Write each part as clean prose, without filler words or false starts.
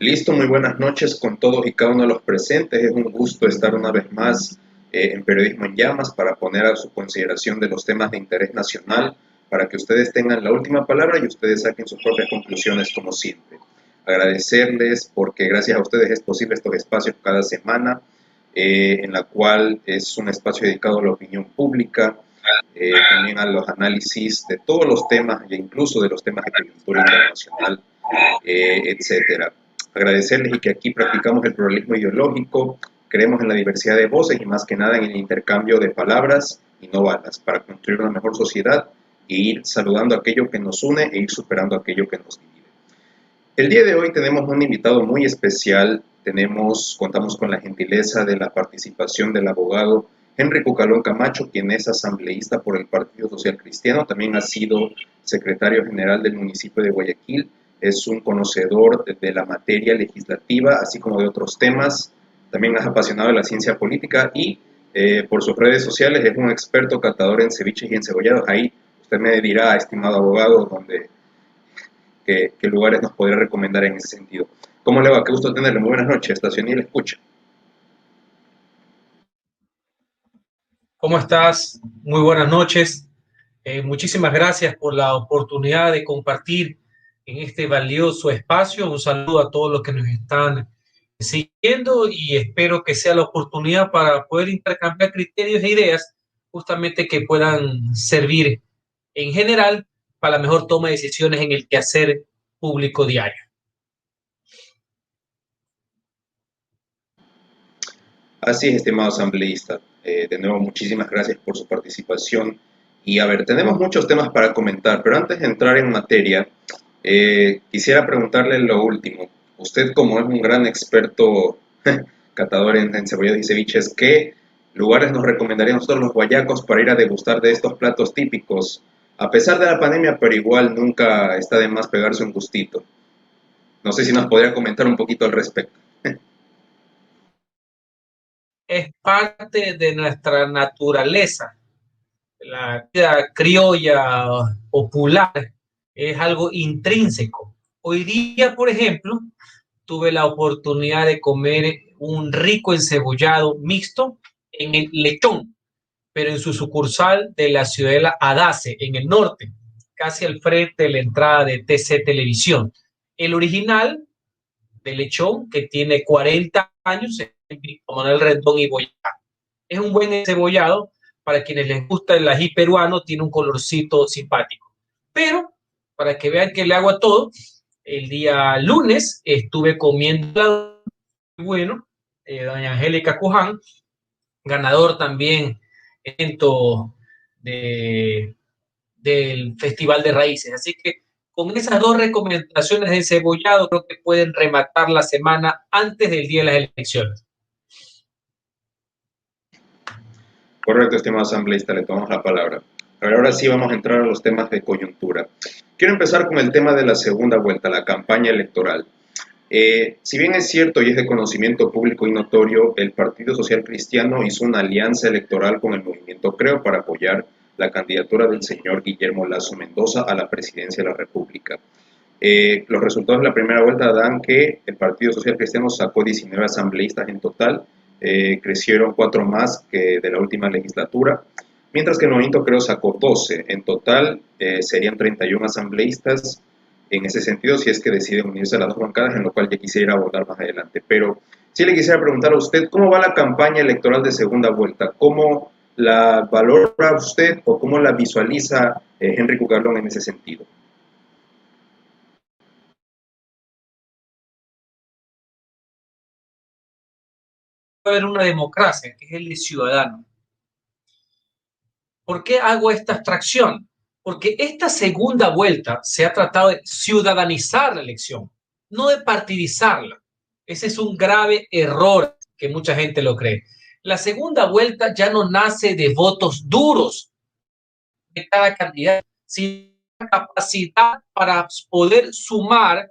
Listo, muy buenas noches con todos y cada uno de los presentes. Es un gusto estar una vez más en Periodismo en Llamas para poner a su consideración de los temas de interés nacional, para que ustedes tengan la última palabra y ustedes saquen sus propias conclusiones como siempre. Agradecerles porque gracias a ustedes es posible estos espacios cada semana, en la cual es un espacio dedicado a la opinión pública, también a los análisis de todos los temas e incluso de los temas de coyuntura internacional, etcétera. Agradecerles y que aquí practicamos el pluralismo ideológico, creemos en la diversidad de voces y más que nada en el intercambio de palabras y no balas para construir una mejor sociedad e ir saludando aquello que nos une e ir superando aquello que nos divide. El día de hoy tenemos un invitado muy especial. Contamos con la gentileza de la participación del abogado Henry Cucalón Camacho, quien es asambleísta por el Partido Social Cristiano. También ha sido secretario general del municipio de Guayaquil. Es un conocedor de la materia legislativa, así como de otros temas. También es apasionado de la ciencia política y por sus redes sociales es un experto catador en ceviches y encebollados. Ahí usted me dirá, estimado abogado, qué lugares nos podría recomendar en ese sentido. ¿Cómo le va? Qué gusto tenerle. Muy buenas noches. Estación y le escucha. ¿Cómo estás? Muy buenas noches. Muchísimas gracias por la oportunidad de compartir en este valioso espacio. Un saludo a todos los que nos están siguiendo y espero que sea la oportunidad para poder intercambiar criterios e ideas justamente que puedan servir en general para la mejor toma de decisiones en el quehacer público diario. Así es, estimado asambleísta. De nuevo, muchísimas gracias por su participación. Y a ver, tenemos muchos temas para comentar, pero antes de entrar en materia, quisiera preguntarle lo último. Usted, como es un gran experto catador en cebollas y ceviches, ¿qué lugares nos recomendaría a nosotros los guayacos para ir a degustar de estos platos típicos? A pesar de la pandemia, pero igual nunca está de más pegarse un gustito. No sé si nos podría comentar un poquito al respecto. Es parte de nuestra naturaleza. La vida criolla popular es algo intrínseco. Hoy día, por ejemplo, tuve la oportunidad de comer un rico encebollado mixto en el Lechón, pero en su sucursal de la Ciudadela Adace, en el norte, casi al frente de la entrada de TC Televisión. El original de Lechón, que tiene 40 años, es el Manuel Rendón y Boyacá. Es un buen encebollado. Para quienes les gusta el ají peruano, tiene un colorcito simpático. Pero, para que vean que le hago a todo, el día lunes estuve comiendo muy bueno, doña Angélica Cuján, ganador también evento de, del Festival de Raíces. Así que con esas dos recomendaciones de cebollado creo que pueden rematar la semana antes del día de las elecciones. Correcto, estimado asambleísta, le tomamos la palabra. Pero ahora sí vamos a entrar a los temas de coyuntura. Quiero empezar con el tema de la segunda vuelta, la campaña electoral. Si bien es cierto y es de conocimiento público y notorio, el Partido Social Cristiano hizo una alianza electoral con el movimiento Creo para apoyar la candidatura del señor Guillermo Lasso Mendoza a la presidencia de la República. Los resultados de la primera vuelta dan que el Partido Social Cristiano sacó 19 asambleístas en total, crecieron 4 más que de la última legislatura, mientras que el movimiento Creo sacó 12. En total serían 31 asambleístas en ese sentido, si es que deciden unirse a las dos bancadas, en lo cual ya quisiera abordar más adelante. Pero sí le quisiera preguntar a usted, ¿cómo va la campaña electoral de segunda vuelta? ¿Cómo la valora usted o cómo la visualiza Henry Cucalón en ese sentido? Puede haber una democracia, que es el de ciudadano. ¿Por qué hago esta abstracción? Porque esta segunda vuelta se ha tratado de ciudadanizar la elección, no de partidizarla. Ese es un grave error que mucha gente lo cree. La segunda vuelta ya no nace de votos duros de cada candidato, sino la capacidad para poder sumar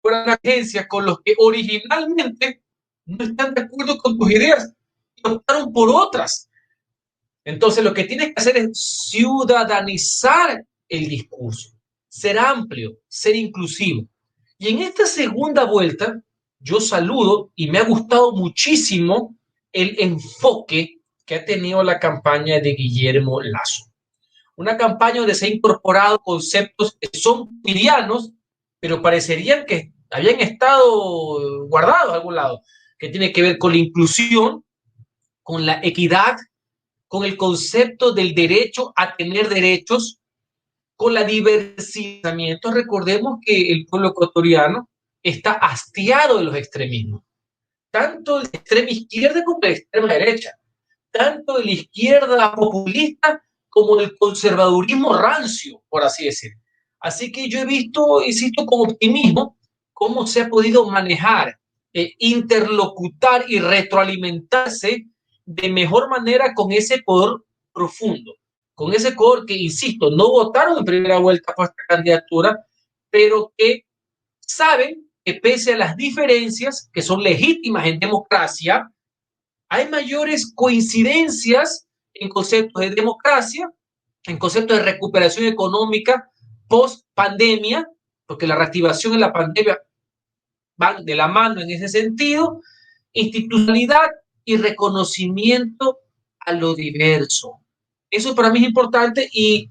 una agencia con los que originalmente no están de acuerdo con tus ideas y optaron por otras. Entonces, lo que tienes que hacer es ciudadanizar el discurso, ser amplio, ser inclusivo. Y en esta segunda vuelta, yo saludo y me ha gustado muchísimo el enfoque que ha tenido la campaña de Guillermo Lasso. Una campaña donde se han incorporado conceptos que son cotidianos, pero parecerían que habían estado guardados a algún lado, que tiene que ver con la inclusión, con la equidad, con el concepto del derecho a tener derechos, con la diversidad. Recordemos que el pueblo ecuatoriano está hastiado de los extremismos, tanto de la extrema izquierda como de la extrema derecha, tanto de la izquierda populista como del conservadurismo rancio, por así decir. Así que yo he visto, insisto, con optimismo, cómo se ha podido manejar, interlocutar y retroalimentarse de mejor manera con ese poder profundo, con ese poder que, insisto, no votaron en primera vuelta por esta candidatura, pero que saben que pese a las diferencias que son legítimas en democracia, hay mayores coincidencias en conceptos de democracia, en conceptos de recuperación económica post pandemia, porque la reactivación en la pandemia van de la mano en ese sentido, institucionalidad y reconocimiento a lo diverso. Eso para mí es importante y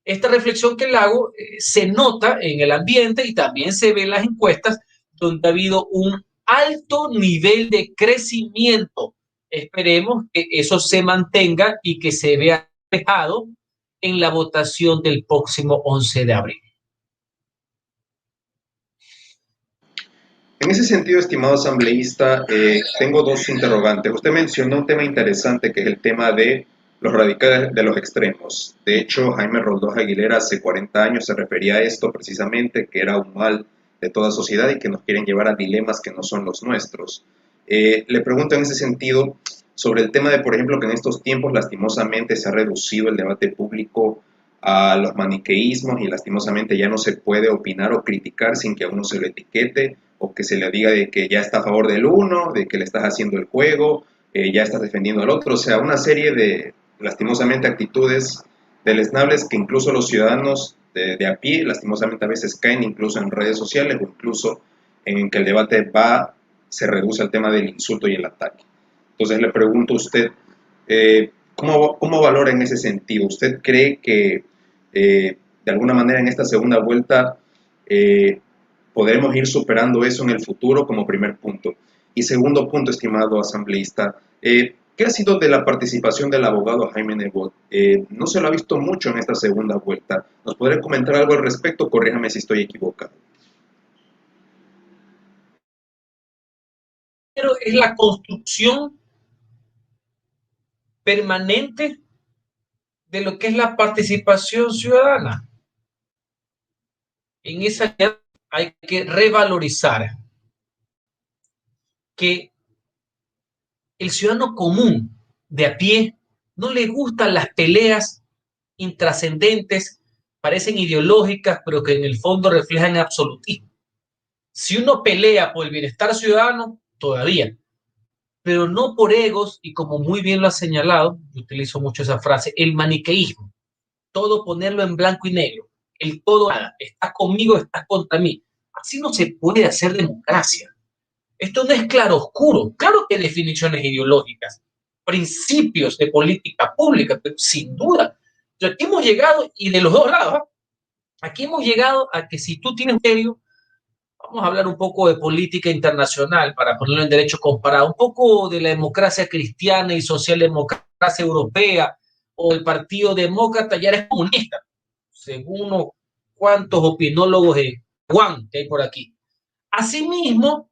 esta reflexión que le hago se nota en el ambiente y también se ve en las encuestas donde ha habido un alto nivel de crecimiento. Esperemos que eso se mantenga y que se vea reflejado en la votación del próximo 11 de abril. En ese sentido, estimado asambleísta, tengo dos interrogantes. Usted mencionó un tema interesante que es el tema de los radicales de los extremos. De hecho, Jaime Roldós Aguilera hace 40 años se refería a esto precisamente, que era un mal de toda sociedad y que nos quieren llevar a dilemas que no son los nuestros. Le pregunto en ese sentido sobre el tema de, por ejemplo, que en estos tiempos lastimosamente se ha reducido el debate público a los maniqueísmos y lastimosamente ya no se puede opinar o criticar sin que a uno se le etiquete o que se le diga de que ya está a favor del uno, de que le estás haciendo el juego, ya estás defendiendo al otro, o sea, una serie de lastimosamente actitudes deleznables que incluso los ciudadanos de a pie lastimosamente a veces caen incluso en redes sociales o incluso en que el debate se reduce al tema del insulto y el ataque. Entonces le pregunto a usted, ¿cómo valora en ese sentido? ¿Usted cree que de alguna manera en esta segunda vuelta podremos ir superando eso en el futuro como primer punto? Y segundo punto, estimado asambleísta, ¿qué ha sido de la participación del abogado Jaime Nebot? No se lo ha visto mucho en esta segunda vuelta. ¿Nos podría comentar algo al respecto? Corríjame si estoy equivocado. Pero es la construcción permanente de lo que es la participación ciudadana. En esa hay que revalorizar que el ciudadano común de a pie no le gustan las peleas intrascendentes, parecen ideológicas, pero que en el fondo reflejan absolutismo. Si uno pelea por el bienestar ciudadano, todavía, pero no por egos, y como muy bien lo ha señalado, yo utilizo mucho esa frase, el maniqueísmo, todo ponerlo en blanco y negro, el todo nada, estás conmigo, estás contra mí. Así no se puede hacer democracia. Esto no es claro oscuro. Claro que hay definiciones ideológicas, principios de política pública, pero sin duda. Aquí hemos llegado, y de los dos lados, aquí hemos llegado a que si tú tienes un serio, vamos a hablar un poco de política internacional para ponerlo en derecho comparado, un poco de la democracia cristiana y socialdemocracia europea o el Partido Demócrata, ya eres comunista, según unos cuantos opinólogos de Juan que hay por aquí. Asimismo,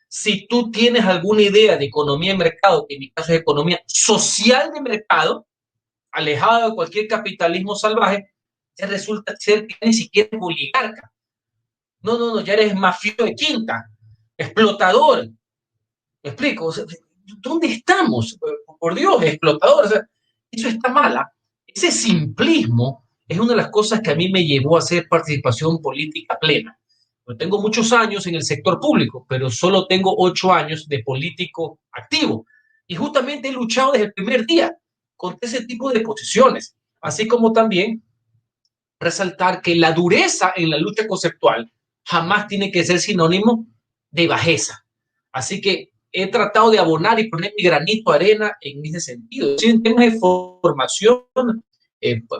si tú tienes alguna idea de economía de mercado, que en mi caso es economía social de mercado, alejada de cualquier capitalismo salvaje, ya resulta ser que ni siquiera es oligarca. No, ya eres mafioso de quinta, explotador. ¿Me explico? O sea, ¿dónde estamos? Por Dios, explotador. O sea, eso está mala. Ese simplismo es una de las cosas que a mí me llevó a hacer participación política plena. Yo tengo muchos años en el sector público, pero solo tengo 8 años de político activo. Y justamente he luchado desde el primer día contra ese tipo de posiciones, así como también resaltar que la dureza en la lucha conceptual jamás tiene que ser sinónimo de bajeza. Así que he tratado de abonar y poner mi granito de arena en ese sentido. Si en temas de formación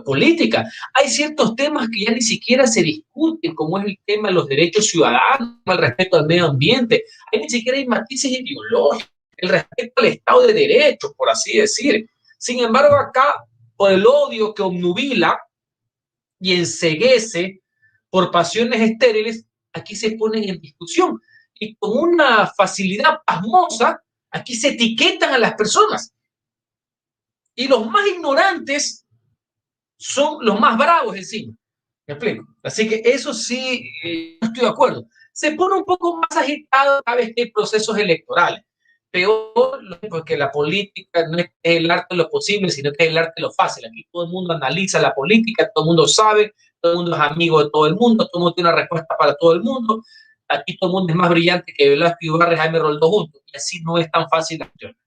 política, hay ciertos temas que ya ni siquiera se discuten, como es el tema de los derechos ciudadanos, el respeto al medio ambiente. Ahí ni siquiera hay matices ideológicos, el respeto al Estado de Derecho, por así decir. Sin embargo, acá, por el odio que obnubila y enceguece por pasiones estériles, aquí se ponen en discusión. Y con una facilidad pasmosa, aquí se etiquetan a las personas. Y los más ignorantes son los más bravos encima. ¿Me explico? Así que eso sí, no estoy de acuerdo. Se pone un poco más agitado cada vez que hay procesos electorales. Peor, porque la política no es el arte de lo posible, sino que es el arte de lo fácil. Aquí todo el mundo analiza la política, todo el mundo sabe, todo el mundo es amigo de todo el mundo tiene una respuesta para todo el mundo. Aquí todo el mundo es más brillante que Velasco Ibarra y Jaime Roldós juntos. Y así no es tan fácil la cuestión.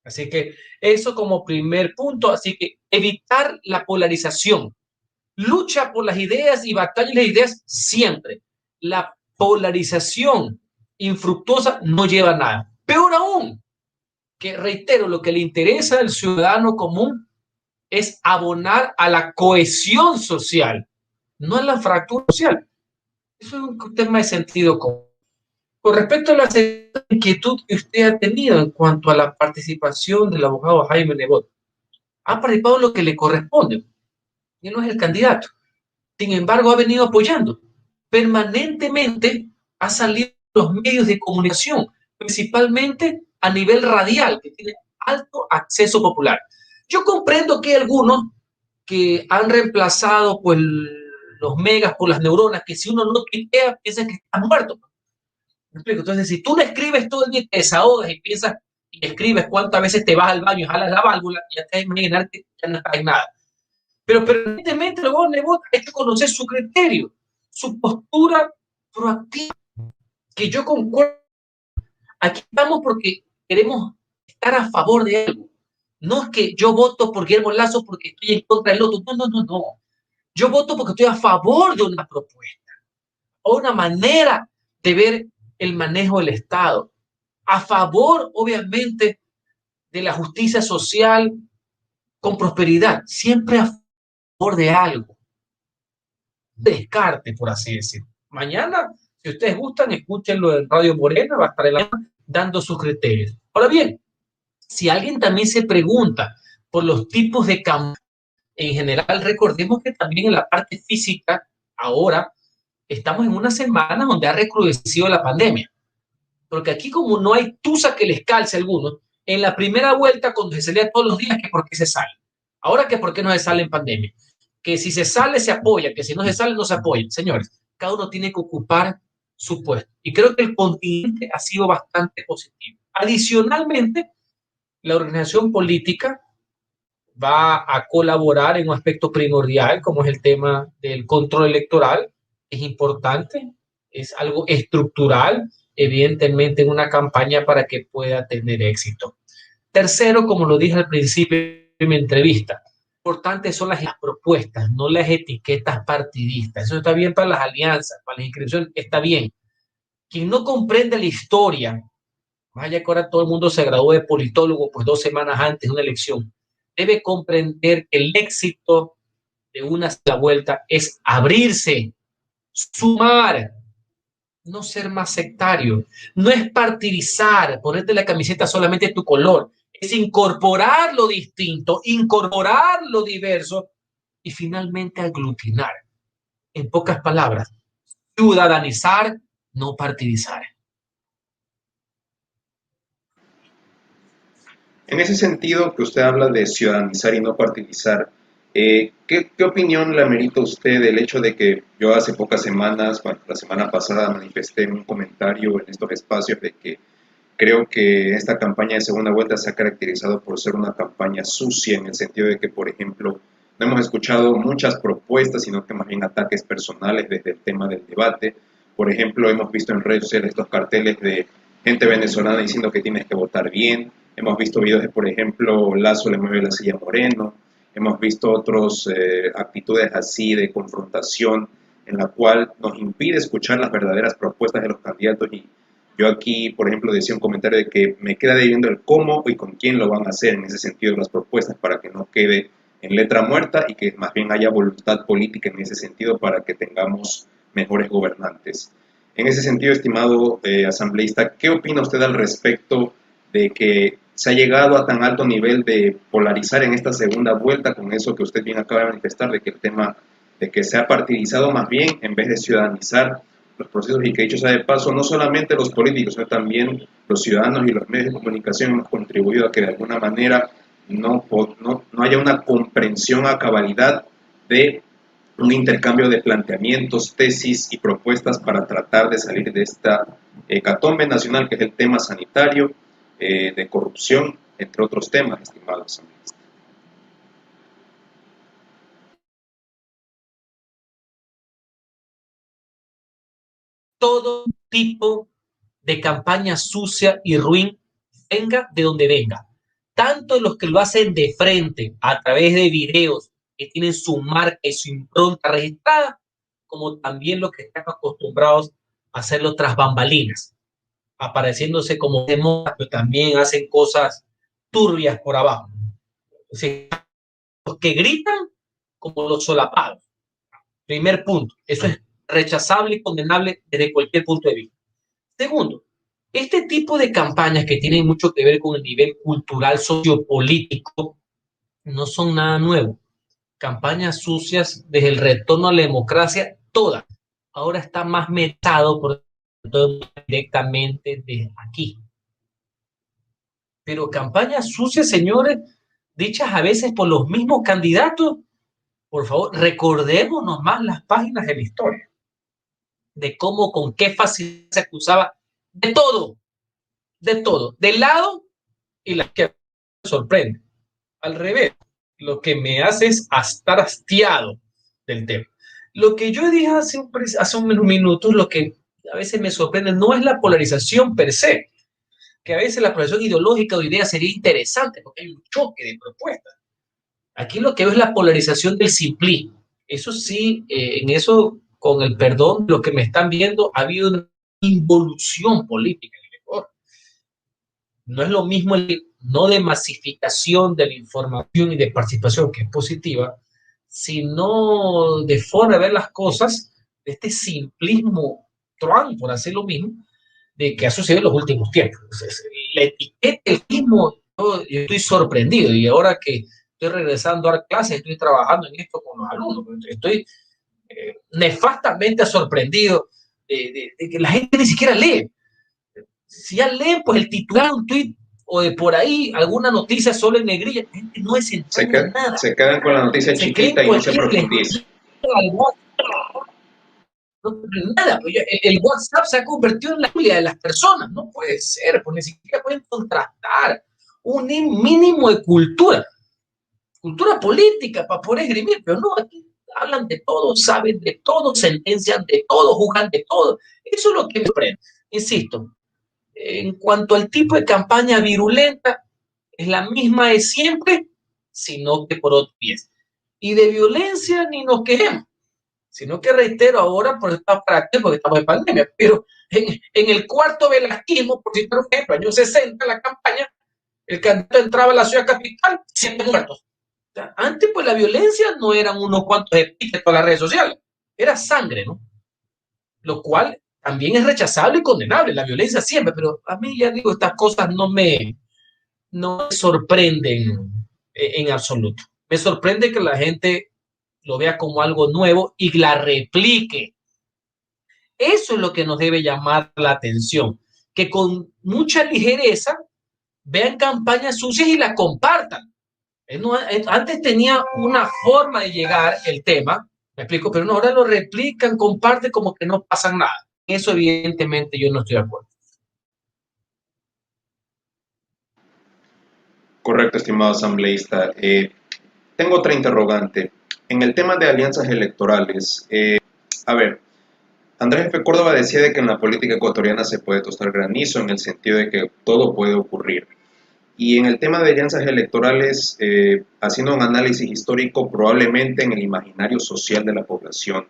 Así que eso como primer punto. Así que evitar la polarización. Lucha por las ideas y batalla las ideas siempre. La polarización infructuosa no lleva a nada. Peor aún, que reitero, lo que le interesa al ciudadano común es abonar a la cohesión social, no a la fractura social. Eso es un tema de sentido común. Con respecto a la inquietud que usted ha tenido en cuanto a la participación del abogado Jaime Nebot, ha participado en lo que le corresponde. Él no es el candidato. Sin embargo, ha venido apoyando. Permanentemente ha salido en los medios de comunicación, principalmente a nivel radial, que tiene alto acceso popular. Yo comprendo que hay algunos que han reemplazado pues, los megas por las neuronas, que si uno no tuitea, piensa que está muerto. ¿Me explico? Entonces, si tú no escribes todo el día, te desahogas y piensas y escribes cuántas veces te vas al baño y jalas la válvula, ya te imaginar que ya no está en nada. Pero permanentemente el abogado Nebot ha hecho conocer su criterio, su postura proactiva, que yo concuerdo. Aquí estamos porque queremos estar a favor de algo. No es que yo voto por Guillermo Lazo porque estoy en contra del otro. No. Yo voto porque estoy a favor de una propuesta o una manera de ver el manejo del Estado. A favor, obviamente, de la justicia social con prosperidad. Siempre a favor de algo. Descarte, por así decirlo. Mañana, si ustedes gustan, escúchenlo en Radio Morena, va a estar dando sus criterios. Ahora bien, si alguien también se pregunta por los tipos de campaña en general, recordemos que también en la parte física, ahora estamos en una semana donde ha recrudecido la pandemia. Porque aquí como no hay tusa que les calce a algunos, en la primera vuelta cuando se salía todos los días, que por qué se sale. Ahora que por qué no se sale en pandemia. Que si se sale se apoya, que si no se sale no se apoya. Señores, cada uno tiene que ocupar su puesto. Y creo que el continente ha sido bastante positivo. Adicionalmente, la organización política va a colaborar en un aspecto primordial, como es el tema del control electoral. Es importante, es algo estructural, evidentemente, en una campaña para que pueda tener éxito. Tercero, como lo dije al principio de mi entrevista, importantes son las propuestas, no las etiquetas partidistas. Eso está bien para las alianzas, para las inscripciones, está bien. Quien no comprende la historia, vaya que ahora todo el mundo se graduó de politólogo pues 2 semanas antes de una elección, debe comprender que el éxito de una sola vuelta es abrirse, sumar, no ser más sectario, no es partidizar, ponerte la camiseta solamente tu color, es incorporar lo distinto, incorporar lo diverso y finalmente aglutinar. En pocas palabras, ciudadanizar, no partidizar. En ese sentido que usted habla de ciudadanizar y no partidizar, ¿qué opinión le amerita usted del hecho de que yo hace pocas semanas, bueno, la semana pasada manifesté en un comentario en estos espacios de que creo que esta campaña de segunda vuelta se ha caracterizado por ser una campaña sucia en el sentido de que, por ejemplo, no hemos escuchado muchas propuestas, sino que más bien ataques personales desde el tema del debate. Por ejemplo, hemos visto en redes sociales estos carteles de gente venezolana diciendo que tienes que votar bien. Hemos visto videos de, por ejemplo, Lazo le mueve la silla a Moreno. Hemos visto otras actitudes así de confrontación en la cual nos impide escuchar las verdaderas propuestas de los candidatos y Yo aquí, por ejemplo, decía un comentario de que me queda debiendo el cómo y con quién lo van a hacer en ese sentido las propuestas para que no quede en letra muerta y que más bien haya voluntad política en ese sentido para que tengamos mejores gobernantes. En ese sentido, estimado asambleísta, ¿qué opina usted al respecto de que se ha llegado a tan alto nivel de polarizar en esta segunda vuelta con eso que usted bien acaba de manifestar, de que el tema de que se ha partidizado más bien en vez de ciudadanizar los procesos y que dicho sea de paso, no solamente los políticos, sino también los ciudadanos y los medios de comunicación hemos contribuido a que de alguna manera no haya una comprensión a cabalidad de un intercambio de planteamientos, tesis y propuestas para tratar de salir de esta hecatombe nacional que es el tema sanitario, de corrupción, entre otros temas, estimados amigos. Todo tipo de campaña sucia y ruin, venga de donde venga. Tanto los que lo hacen de frente, a través de videos que tienen su marca y su impronta registrada, como también los que están acostumbrados a hacerlo tras bambalinas, apareciéndose como demonios, pero también hacen cosas turbias por abajo. O sea, los que gritan como los solapados. Primer punto, eso es rechazable y condenable desde cualquier punto de vista. Segundo, este tipo de campañas que tienen mucho que ver con el nivel cultural, sociopolítico, no son nada nuevo. Campañas sucias desde el retorno a la democracia, todas. Ahora está más metado por todo directamente desde aquí. Pero campañas sucias, señores, dichas a veces por los mismos candidatos, por favor, recordémonos más las páginas de la historia, de cómo, con qué facilidad se acusaba de todo, del lado y la que me sorprende. Al revés, lo que me hace es estar hastiado del tema. Lo que yo dije hace unos minutos, lo que a veces me sorprende, no es la polarización per se, que a veces la polarización ideológica o idea sería interesante, porque hay un choque de propuestas. Aquí lo que veo es la polarización del simplismo. Eso sí, en eso, con el perdón, lo que me están viendo, ha habido una involución política en el Ecuador. No es lo mismo el no de masificación de la información y de participación, que es positiva, sino de forma de ver las cosas, de este simplismo Trump, por hacer lo mismo, de que ha sucedido en los últimos tiempos. Entonces, la etiqueta del mismo, yo estoy sorprendido y ahora que estoy regresando a dar clases, estoy trabajando en esto con los alumnos, estoy nefastamente sorprendido de que la gente ni siquiera lee. Si ya leen, pues el titular, un tweet o de por ahí alguna noticia solo en negrilla, la gente no es nada. Se quedan con la noticia chiquita y no se profundizan. No, nada, el WhatsApp se ha convertido en la Biblia de las personas, no puede ser, pues ni siquiera pueden contrastar un mínimo de cultura política para poder esgrimir, pero no, aquí hablan de todo, saben de todo, sentencian de todo, juzgan de todo, eso es lo que me sorprende, insisto, en cuanto al tipo de campaña virulenta, es la misma de siempre, sino que por otro pies, y de violencia ni nos quejemos, sino que reitero ahora por esta práctica, porque estamos en pandemia, pero en el cuarto velasquismo, por citar un ejemplo, años 60, la campaña, el candidato entraba a la ciudad capital, 7 muertos. O sea, antes, pues la violencia no eran unos cuantos epítetos en las redes sociales, era sangre, ¿no? Lo cual también es rechazable y condenable, la violencia siempre, pero a mí ya digo, estas cosas no me sorprenden en absoluto. Me sorprende que la gente lo vea como algo nuevo y la replique. Eso es lo que nos debe llamar la atención, que con mucha ligereza vean campañas sucias y las compartan. Antes tenía una forma de llegar el tema, me explico, pero no, ahora lo replican, comparten como que no pasa nada. Eso evidentemente yo no estoy de acuerdo. Correcto, estimado asambleísta. Tengo otra interrogante. En el tema de alianzas electorales, a ver, Andrés F. Córdoba decía de que en la política ecuatoriana se puede tostar granizo en el sentido de que todo puede ocurrir. Y en el tema de alianzas electorales, haciendo un análisis histórico, probablemente en el imaginario social de la población,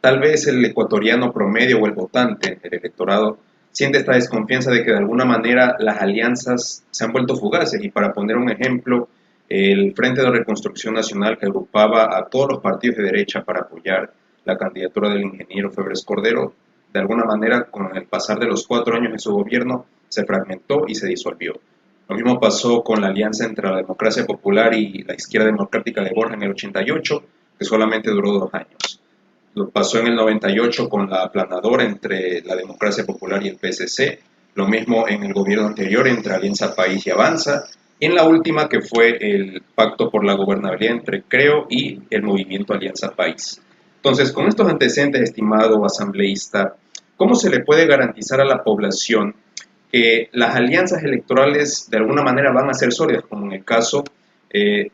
tal vez el ecuatoriano promedio o el votante, el electorado, siente esta desconfianza de que de alguna manera las alianzas se han vuelto fugaces. Y para poner un ejemplo, el Frente de Reconstrucción Nacional, que agrupaba a todos los partidos de derecha para apoyar la candidatura del ingeniero Febres Cordero, de alguna manera con el pasar de los 4 años de su gobierno se fragmentó y se disolvió. Lo mismo pasó con la alianza entre la democracia popular y la izquierda democrática de Borja en el 88, que solamente duró 2 años. Lo pasó en el 98 con la aplanadora entre la democracia popular y el PSC, lo mismo en el gobierno anterior entre Alianza País y Avanza, y en la última que fue el pacto por la gobernabilidad entre Creo y el movimiento Alianza País. Entonces, con estos antecedentes, estimado asambleísta, ¿cómo se le puede garantizar a la población que las alianzas electorales de alguna manera van a ser sólidas, como en el caso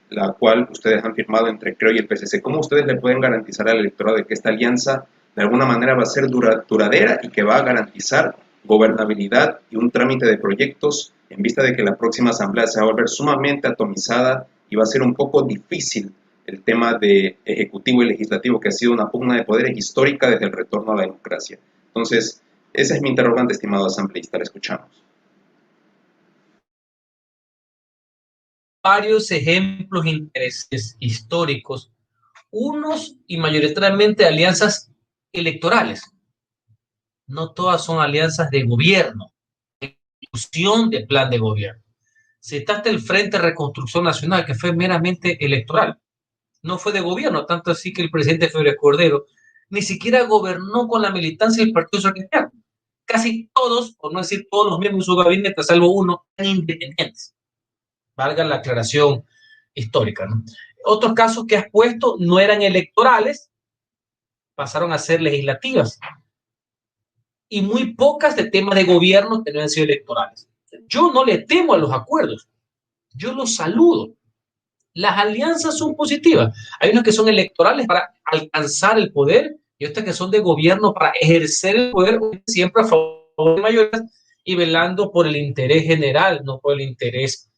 la cual ustedes han firmado entre Creo y el PSC? ¿Cómo ustedes le pueden garantizar al electorado de que esta alianza de alguna manera va a ser duradera y que va a garantizar gobernabilidad y un trámite de proyectos en vista de que la próxima asamblea se va a volver sumamente atomizada y va a ser un poco difícil el tema de ejecutivo y legislativo, que ha sido una pugna de poderes histórica desde el retorno a la democracia? Entonces, esa es mi interrogante, estimado asambleísta. La escuchamos. Varios ejemplos de intereses históricos, unos y mayoritariamente alianzas electorales. No todas son alianzas de gobierno, de discusión de plan de gobierno. Citaste el Frente de Reconstrucción Nacional, que fue meramente electoral. No fue de gobierno, tanto así que el presidente Febres Cordero ni siquiera gobernó con la militancia del Partido Socialista. Casi todos, por no decir todos los miembros de su gabinete, salvo uno, eran independientes. Valga la aclaración histórica, ¿no? Otros casos que has puesto no eran electorales, pasaron a ser legislativas, y muy pocas de temas de gobierno que no han sido electorales. Yo no le temo a los acuerdos, yo los saludo. Las alianzas son positivas. Hay unas que son electorales para alcanzar el poder y otras que son de gobierno para ejercer el poder, siempre a favor de mayorías y velando por el interés general, no por el interés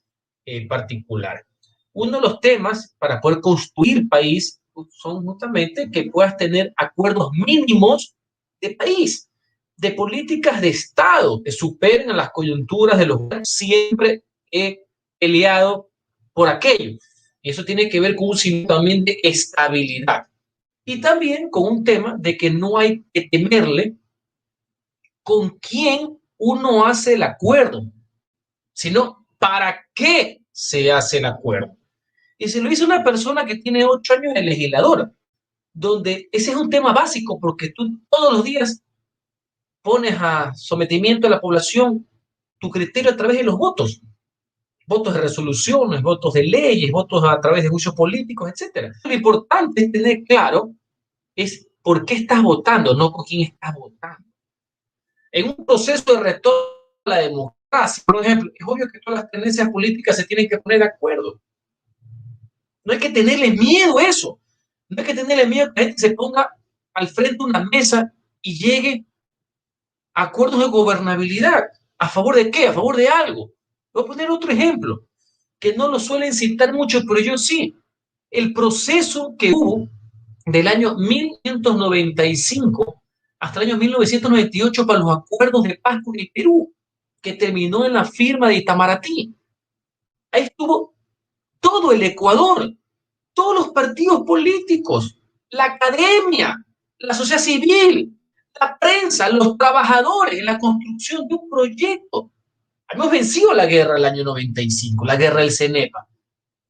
particular. Uno de los temas para poder construir país son justamente que puedas tener acuerdos mínimos de país, de políticas de Estado que superen a las coyunturas de los gobiernos. Siempre he peleado por aquello. Y eso tiene que ver con un signo también de estabilidad. Y también con un tema de que no hay que temerle con quién uno hace el acuerdo, sino para qué se hace el acuerdo. Y se lo hizo una persona que tiene 8 años de legisladora, donde ese es un tema básico, porque tú todos los días pones a sometimiento de la población tu criterio a través de los votos. Votos de resoluciones, votos de leyes, votos a través de juicios políticos, etc. Lo importante es tener claro es por qué estás votando, no con quién estás votando. En un proceso de retorno a la democracia, por ejemplo, es obvio que todas las tendencias políticas se tienen que poner de acuerdo. No hay que tenerle miedo a eso. No hay que tenerle miedo a que la gente se ponga al frente de una mesa y llegue a acuerdos de gobernabilidad. ¿A favor de qué? A favor de algo. Voy a poner otro ejemplo, que no lo suelen citar mucho, pero yo sí. El proceso que hubo del año 1995 hasta el año 1998 para los acuerdos de paz con el Perú, que terminó en la firma de Itamaraty. Ahí estuvo todo el Ecuador, todos los partidos políticos, la academia, la sociedad civil, la prensa, los trabajadores en la construcción de un proyecto. Hemos vencido la guerra del año 95, la guerra del CENEPA,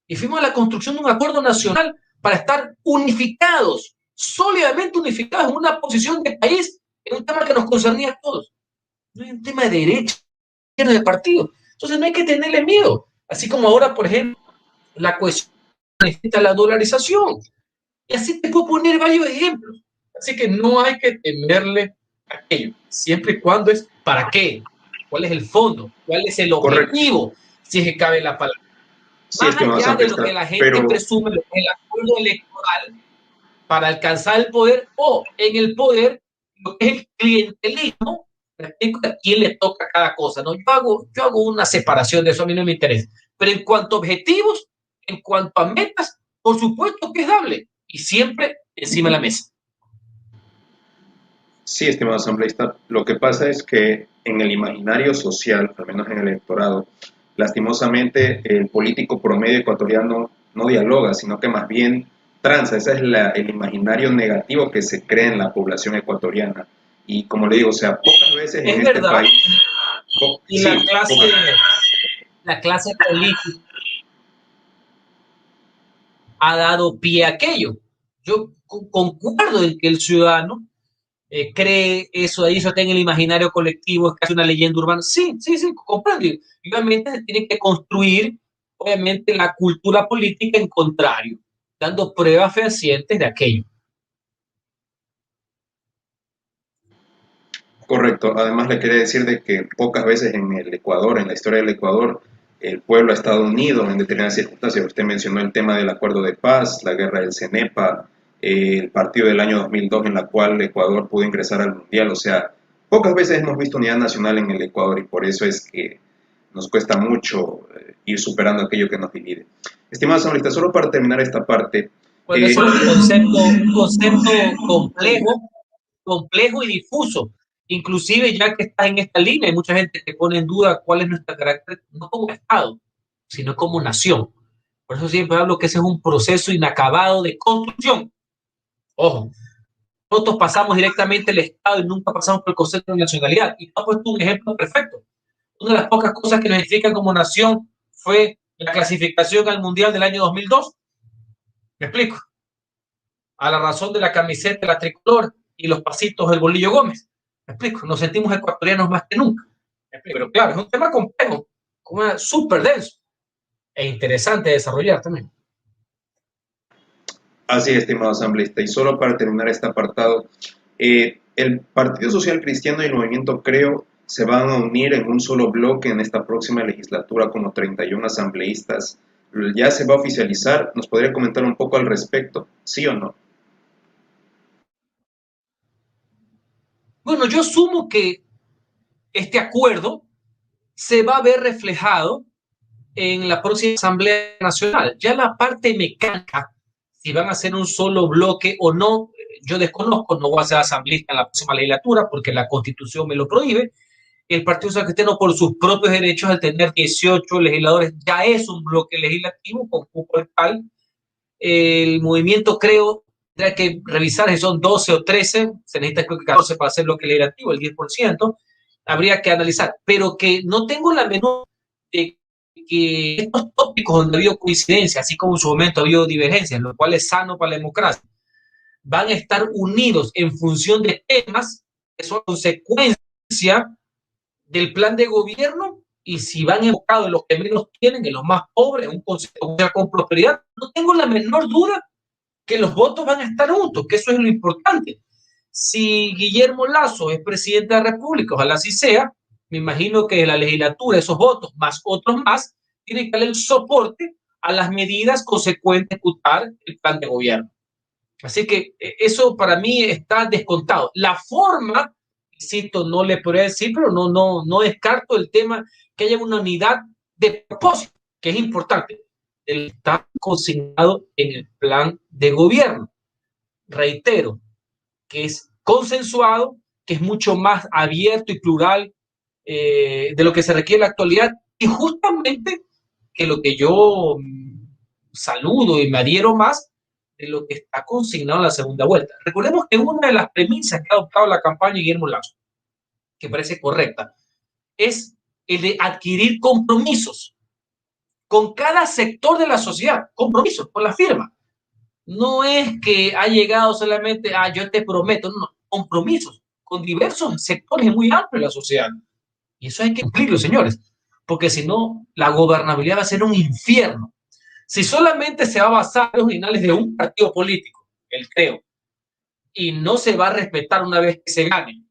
y fuimos a la construcción de un acuerdo nacional para estar unificados, sólidamente unificados en una posición de país, en un tema que nos concernía a todos. No es un tema de derecha, de partido. Entonces no hay que tenerle miedo. Así como ahora, por ejemplo, la cuestión necesita la dolarización. Y así te puedo poner varios ejemplos. Así que no hay que temerle a aquello, siempre y cuando es para qué, cuál es el fondo, cuál es el objetivo, correcto, si es que cabe la palabra. Sí, más allá de lo que la gente presume, lo que es el acuerdo electoral para alcanzar el poder o en el poder, lo que es el clientelismo, a quién le toca cada cosa. ¿No? Yo hago una separación de eso, a mí no me interesa. Pero en cuanto a objetivos, en cuanto a metas, por supuesto que es dable y siempre encima de la mesa. Sí, estimado asambleísta, lo que pasa es que en el imaginario social, al menos en el electorado, lastimosamente el político promedio ecuatoriano no dialoga, sino que más bien tranza. Ese es el imaginario negativo que se crea en la población ecuatoriana. Y como le digo, o sea, pocas veces en Es este verdad, país, y sí, pocas, la clase política ha dado pie a aquello. Yo concuerdo en que el ciudadano cree eso, ahí eso está en el imaginario colectivo, es casi una leyenda urbana. Sí, sí, sí, comprendo. Y obviamente se tiene que construir, obviamente, la cultura política en contrario, dando pruebas fehacientes de aquello. correcto. Además le quería decir de que pocas veces en el Ecuador, en la historia del Ecuador, el pueblo ha estado unido en determinadas circunstancias. Usted mencionó el tema del acuerdo de paz, la guerra del CENEPA, el partido del año 2002 en la cual Ecuador pudo ingresar al Mundial. O sea, pocas veces hemos visto unidad nacional en el Ecuador y por eso es que nos cuesta mucho ir superando aquello que nos divide. Estimados analistas, solo para terminar esta parte, Bueno, eso es un concepto complejo, complejo y difuso. Inclusive ya que estás en esta línea, hay mucha gente que pone en duda cuál es nuestro carácter, no como Estado, sino como nación. Por eso siempre hablo que ese es un proceso inacabado de construcción. Ojo, nosotros pasamos directamente el Estado y nunca pasamos por el concepto de nacionalidad. Y tú has puesto un ejemplo perfecto. Una de las pocas cosas que nos identifican como nación fue la clasificación al Mundial del año 2002. ¿Me explico? A la razón de la camiseta, la tricolor y los pasitos del Bolillo Gómez. ¿Me explico? Nos sentimos ecuatorianos más que nunca. Pero claro, es un tema complejo, súper denso e interesante de desarrollar también. así, estimado asambleísta, y solo para terminar este apartado, el Partido Social Cristiano y el Movimiento Creo se van a unir en un solo bloque en esta próxima legislatura como 31 asambleístas. Ya se va a oficializar. ¿Nos podría comentar un poco al respecto? ¿Sí o no? Bueno, yo asumo que este acuerdo se va a ver reflejado en la próxima Asamblea Nacional. Ya la parte mecánica, si van a hacer un solo bloque o no, yo desconozco, no voy a ser asambleísta en la próxima legislatura porque la Constitución me lo prohíbe. El Partido Social Cristiano, por sus propios derechos, al tener 18 legisladores, ya es un bloque legislativo con cupo tal. El movimiento, creo, tendrá que revisar si son 12 o 13, se necesita creo que 14 para hacer lo que legislativo, el 10%, habría que analizar, pero que no tengo la menor de que estos tópicos donde ha habido coincidencia, así como en su momento ha habido divergencias, lo cual es sano para la democracia, van a estar unidos en función de temas que son consecuencia del plan de gobierno y si van enfocados en los que menos tienen, en los más pobres, un concepto con prosperidad, no tengo la menor duda que los votos van a estar juntos, que eso es lo importante. Si Guillermo Lazo es presidente de la República, ojalá así sea, me imagino que la legislatura, esos votos, más otros más, tienen que darle el soporte a las medidas consecuentes de ejecutar el plan de gobierno. Así que eso para mí está descontado. La forma, insisto, no le podría decir, pero no descarto el tema que haya una unidad de propósito, que es importante. Está consignado en el plan de gobierno. Reitero, que es consensuado, que es mucho más abierto y plural de lo que se requiere en la actualidad y justamente que lo que yo saludo y me adhiero más de lo que está consignado en la segunda vuelta. Recordemos que una de las premisas que ha adoptado la campaña de Guillermo Lazo, que parece correcta, es el de adquirir compromisos con cada sector de la sociedad, compromisos con la firma. No es que ha llegado solamente a yo te prometo, no, compromisos con diversos sectores muy amplios de la sociedad. Y eso hay que cumplirlo, señores, porque si no, la gobernabilidad va a ser un infierno. Si solamente se va a basar en los finales de un partido político, el creo, y no se va a respetar una vez que se gane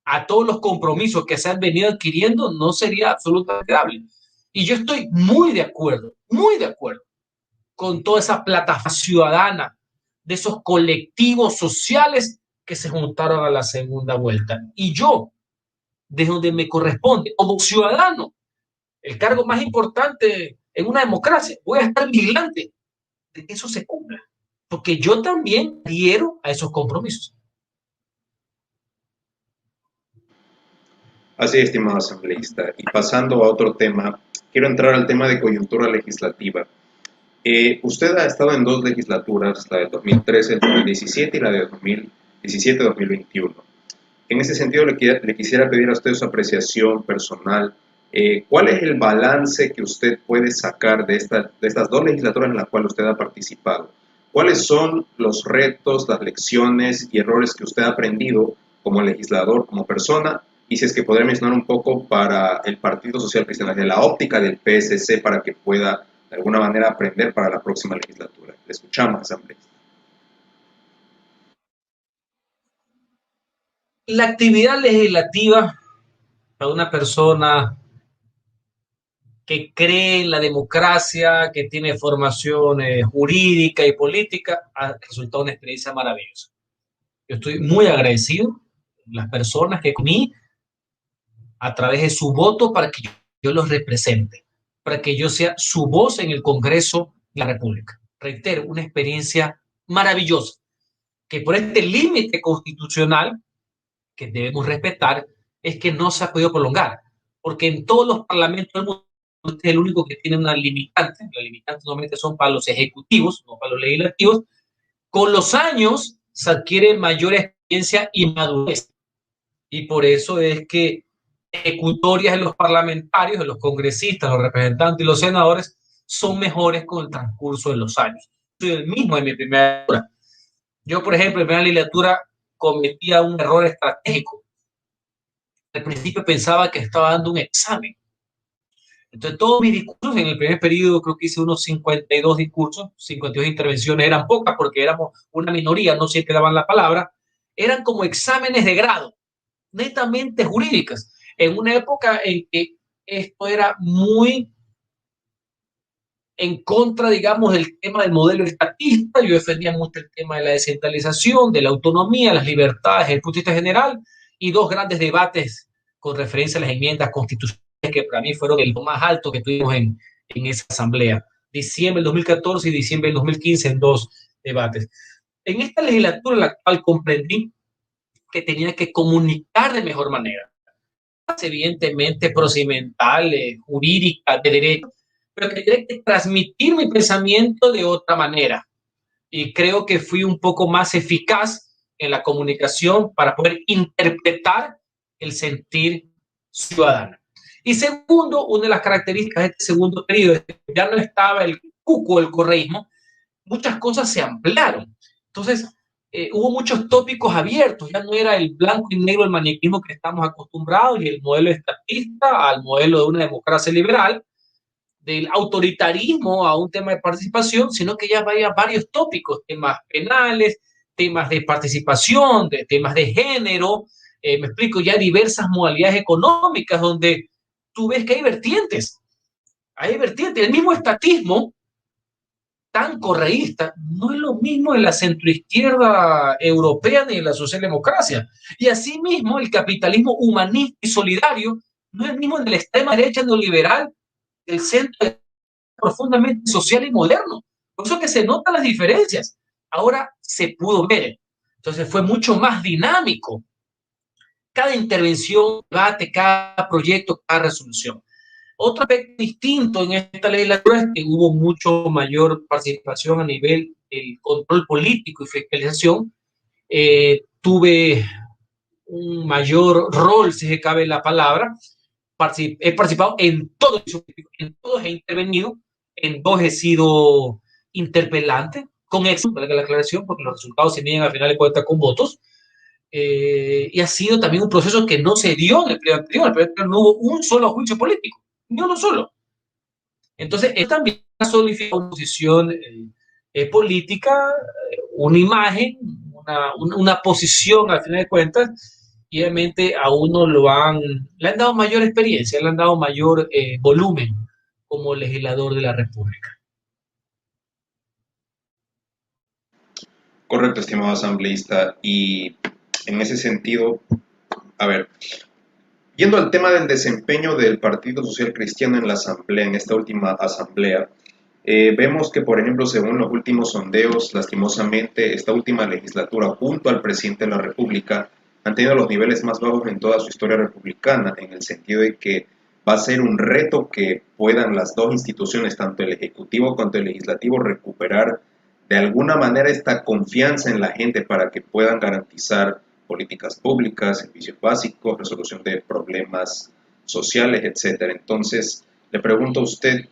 a todos los compromisos que se han venido adquiriendo, no sería absolutamente dable. Y yo estoy muy de acuerdo con toda esa plataforma ciudadana de esos colectivos sociales que se juntaron a la segunda vuelta. Y yo, desde donde me corresponde, como ciudadano, el cargo más importante en una democracia, voy a estar vigilante de que eso se cumpla, porque yo también adhiero a esos compromisos. Así es, estimado asambleísta. Y pasando a otro tema, quiero entrar al tema de coyuntura legislativa. Usted ha estado en dos legislaturas, la del 2013, el 2017 y la de 2017-2021. En ese sentido, le quisiera pedir a usted su apreciación personal. ¿Cuál es el balance que usted puede sacar de estas dos legislaturas en las cuales usted ha participado? ¿Cuáles son los retos, las lecciones y errores que usted ha aprendido como legislador, como persona? Y si es que podría mencionar un poco para el Partido Social Cristiano, de la óptica del PSC, para que pueda de alguna manera aprender para la próxima legislatura. Le escuchamos, asambleísta. La actividad legislativa para una persona que cree en la democracia, que tiene formación jurídica y política, ha resultado una experiencia maravillosa. Yo estoy muy agradecido a las personas que conmigo a través de su voto para que yo los represente, para que yo sea su voz en el Congreso de la República. Reitero, una experiencia maravillosa, que por este límite constitucional que debemos respetar es que no se ha podido prolongar, porque en todos los parlamentos del mundo este es el único que tiene una limitante. Las limitantes normalmente son para los ejecutivos, no para los legislativos. Con los años se adquiere mayor experiencia y madurez, y por eso es que ejecutorias de los parlamentarios, de los congresistas, los representantes y los senadores son mejores con el transcurso de los años. Soy el mismo en mi primera legislatura. Yo, por ejemplo, en mi primera legislatura cometía un error estratégico. Al principio pensaba que estaba dando un examen. Entonces, todos mis discursos en el primer periodo, creo que hice unos 52 discursos, 52 intervenciones, eran pocas porque éramos una minoría, no siempre daban la palabra, eran como exámenes de grado, netamente jurídicas, en una época en que esto era muy en contra, digamos, del tema del modelo estatista. Yo defendía mucho el tema de la descentralización, de la autonomía, las libertades, el punto de vista general, y dos grandes debates con referencia a las enmiendas constitucionales que para mí fueron el más alto que tuvimos en esa asamblea. Diciembre del 2014 y diciembre del 2015 en dos debates. En esta legislatura, la cual comprendí que tenía que comunicar de mejor manera, evidentemente procedimental, jurídica, de derecho, pero que tenía que transmitir mi pensamiento de otra manera. Y creo que fui un poco más eficaz en la comunicación para poder interpretar el sentir ciudadano. Y segundo, una de las características de este segundo periodo es que ya no estaba el cuco del correísmo, muchas cosas se ampliaron. Entonces, hubo muchos tópicos abiertos, ya no era el blanco y negro el maniquismo que estamos acostumbrados y el modelo estatista al modelo de una democracia liberal, del autoritarismo a un tema de participación, sino que ya había varios tópicos, temas penales, temas de participación, de temas de género, me explico, ya diversas modalidades económicas donde tú ves que hay vertientes, el mismo estatismo tan correísta no es lo mismo de la centroizquierda europea ni de la socialdemocracia. Y asimismo, el capitalismo humanista y solidario no es el mismo de la extrema derecha neoliberal, del centro profundamente social y moderno. Por eso que se notan las diferencias. Ahora se pudo ver. Entonces fue mucho más dinámico. Cada intervención, debate, cada proyecto, cada resolución. Otro aspecto distinto en esta legislatura es que hubo mucho mayor participación a nivel del control político y fiscalización. Tuve un mayor rol, si se cabe la palabra. He participado en todos he intervenido, en dos he sido interpelante, con éxito, para la aclaración, porque los resultados se miden al final de cuentas con votos. Y ha sido también un proceso que no se dio en el periodo anterior. En el periodo anterior no hubo un solo juicio político, ni uno solo. Entonces, es también solidificado una posición política, una imagen, una posición al final de cuentas, y obviamente a uno le han dado mayor experiencia, le han dado mayor volumen como legislador de la República. Correcto, estimado asambleísta. Y en ese sentido, a ver, yendo al tema del desempeño del Partido Social Cristiano en la asamblea, en esta última asamblea, vemos que, por ejemplo, según los últimos sondeos, lastimosamente, esta última legislatura, junto al presidente de la República, han tenido los niveles más bajos en toda su historia republicana, en el sentido de que va a ser un reto que puedan las dos instituciones, tanto el Ejecutivo como el Legislativo, recuperar de alguna manera esta confianza en la gente para que puedan garantizar políticas públicas, servicios básicos, resolución de problemas sociales, etcétera. Entonces, le pregunto a usted,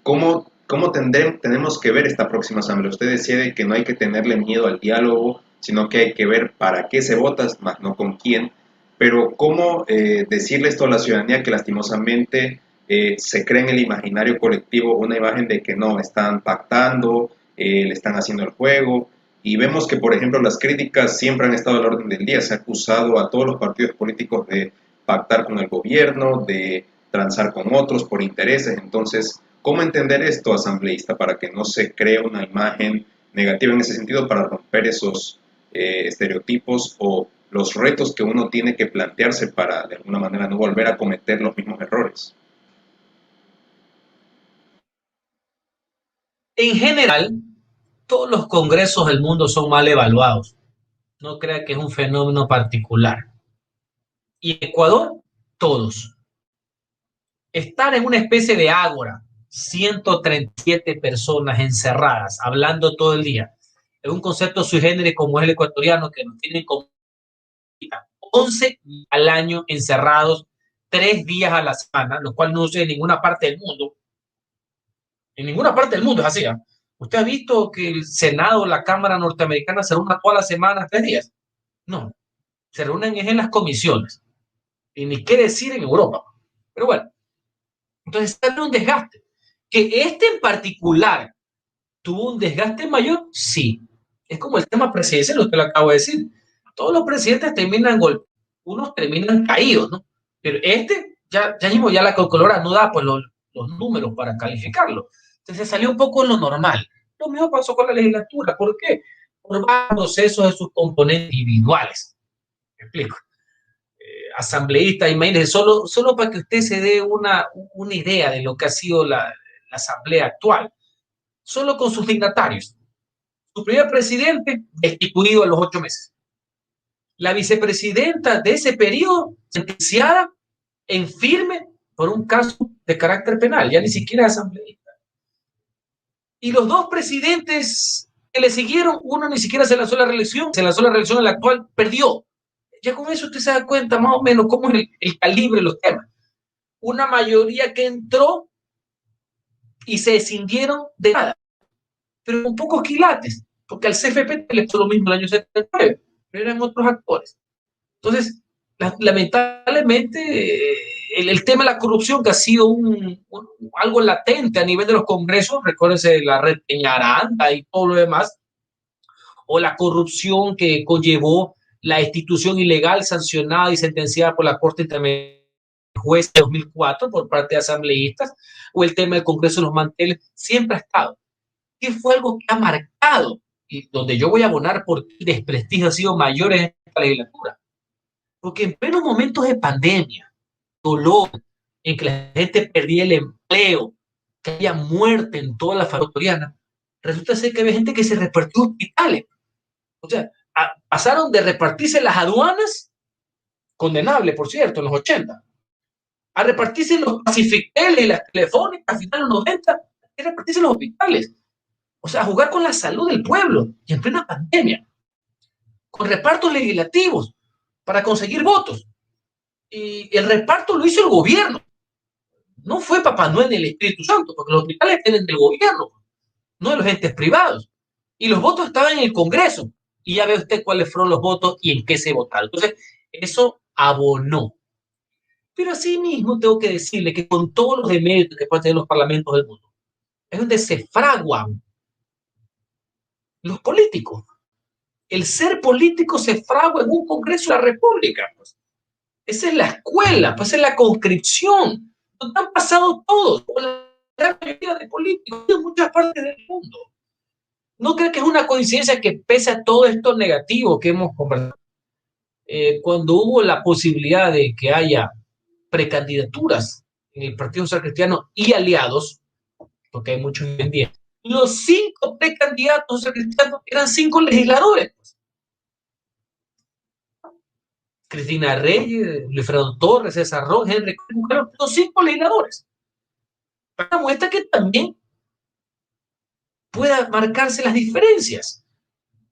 ¿cómo tenemos que ver esta próxima asamblea? Usted decía de que no hay que tenerle miedo al diálogo, sino que hay que ver para qué se vota, más no con quién. Pero ¿cómo decirle esto a la ciudadanía que lastimosamente se crea en el imaginario colectivo una imagen de que no, están pactando, le están haciendo el juego? Y vemos que, por ejemplo, las críticas siempre han estado al orden del día. Se ha acusado a todos los partidos políticos de pactar con el gobierno, de transar con otros por intereses. Entonces, ¿cómo entender esto, asambleísta, para que no se cree una imagen negativa en ese sentido, para romper esos estereotipos o los retos que uno tiene que plantearse para, de alguna manera, no volver a cometer los mismos errores? En general, todos los congresos del mundo son mal evaluados. No crea que es un fenómeno particular. Y Ecuador, todos. Estar en una especie de ágora, 137 personas encerradas, hablando todo el día, es un concepto sui generis como es el ecuatoriano, que nos tienen como 11 al año encerrados, 3 días a la semana, lo cual no sucede en ninguna parte del mundo. En ninguna parte del mundo es así. ¿Eh? ¿Usted ha visto que el Senado, la Cámara norteamericana se reúne toda la semana, 3 días? No, se reúnen en las comisiones. Y ni qué decir en Europa. Pero bueno, entonces está un desgaste. Que este en particular tuvo un desgaste mayor, sí. Es como el tema presidencial, lo que le acabo de decir. Todos los presidentes terminan golpeados, unos terminan caídos, ¿no? Pero este, ya la calculadora no da pues los números para calificarlo. Entonces salió un poco en lo normal. Lo mismo pasó con la legislatura. ¿Por qué? Por varios procesos de sus componentes individuales. Me explico. Asambleísta, imagínense, solo para que usted se dé una idea de lo que ha sido la asamblea actual, solo con sus dignatarios. Su primer presidente destituido a los 8 meses. La vicepresidenta de ese periodo sentenciada en firme por un caso de carácter penal, ya ni siquiera asambleísta. Y los dos presidentes que le siguieron, uno ni siquiera se lanzó a la reelección, se lanzó a la reelección, el actual perdió. Ya con eso usted se da cuenta más o menos cómo es el calibre de los temas. Una mayoría que entró y se escindieron de nada, pero con pocos quilates, porque al CFP le pasó lo mismo el año 79, pero eran otros actores. Entonces, lamentablemente, el tema de la corrupción, que ha sido algo latente a nivel de los congresos, recuérdense la red Peñaranda y todo lo demás, o la corrupción que conllevó la institución ilegal sancionada y sentenciada por la Corte Interamericana juez de 2004 por parte de asambleístas, o el tema del Congreso de los Manteles, siempre ha estado. ¿Qué fue algo que ha marcado? Y donde yo voy a abonar porque el desprestigio ha sido mayor en esta legislatura. Porque en plenos momentos de pandemia, dolor, en que la gente perdía el empleo, que había muerte en toda la familia, resulta ser que había gente que se repartió hospitales. O sea, pasaron de repartirse las aduanas, condenable, por cierto, en los 80, a repartirse los pacificteles y las telefónicas a finales de los 90, a repartirse los hospitales. O sea, a jugar con la salud del pueblo y en plena pandemia, con repartos legislativos para conseguir votos. Y el reparto lo hizo el gobierno. No fue Papá Noel ni el Espíritu Santo, porque los hospitales tienen del gobierno, no de los entes privados. Y los votos estaban en el Congreso. Y ya ve usted cuáles fueron los votos y en qué se votaron. Entonces, eso abonó. Pero así mismo tengo que decirle que con todos los deméritos que pueden tener los parlamentos del mundo, es donde se fraguan los políticos. El ser político se fragua en un Congreso de la República. Pues. Esa es la escuela, pues esa es la conscripción. Donde han pasado todos, por la gran mayoría de políticos en muchas partes del mundo. ¿No creo que es una coincidencia que pese a todo esto negativo que hemos conversado, cuando hubo la posibilidad de que haya precandidaturas en el Partido Social Cristiano y aliados, porque hay muchos hoy en día, los 5 precandidatos social cristianos eran 5 legisladores. Cristina Reyes, Luis Fernando Torres, César Rojas, Henry, los 5 legisladores. Para muestra que también pueda marcarse las diferencias.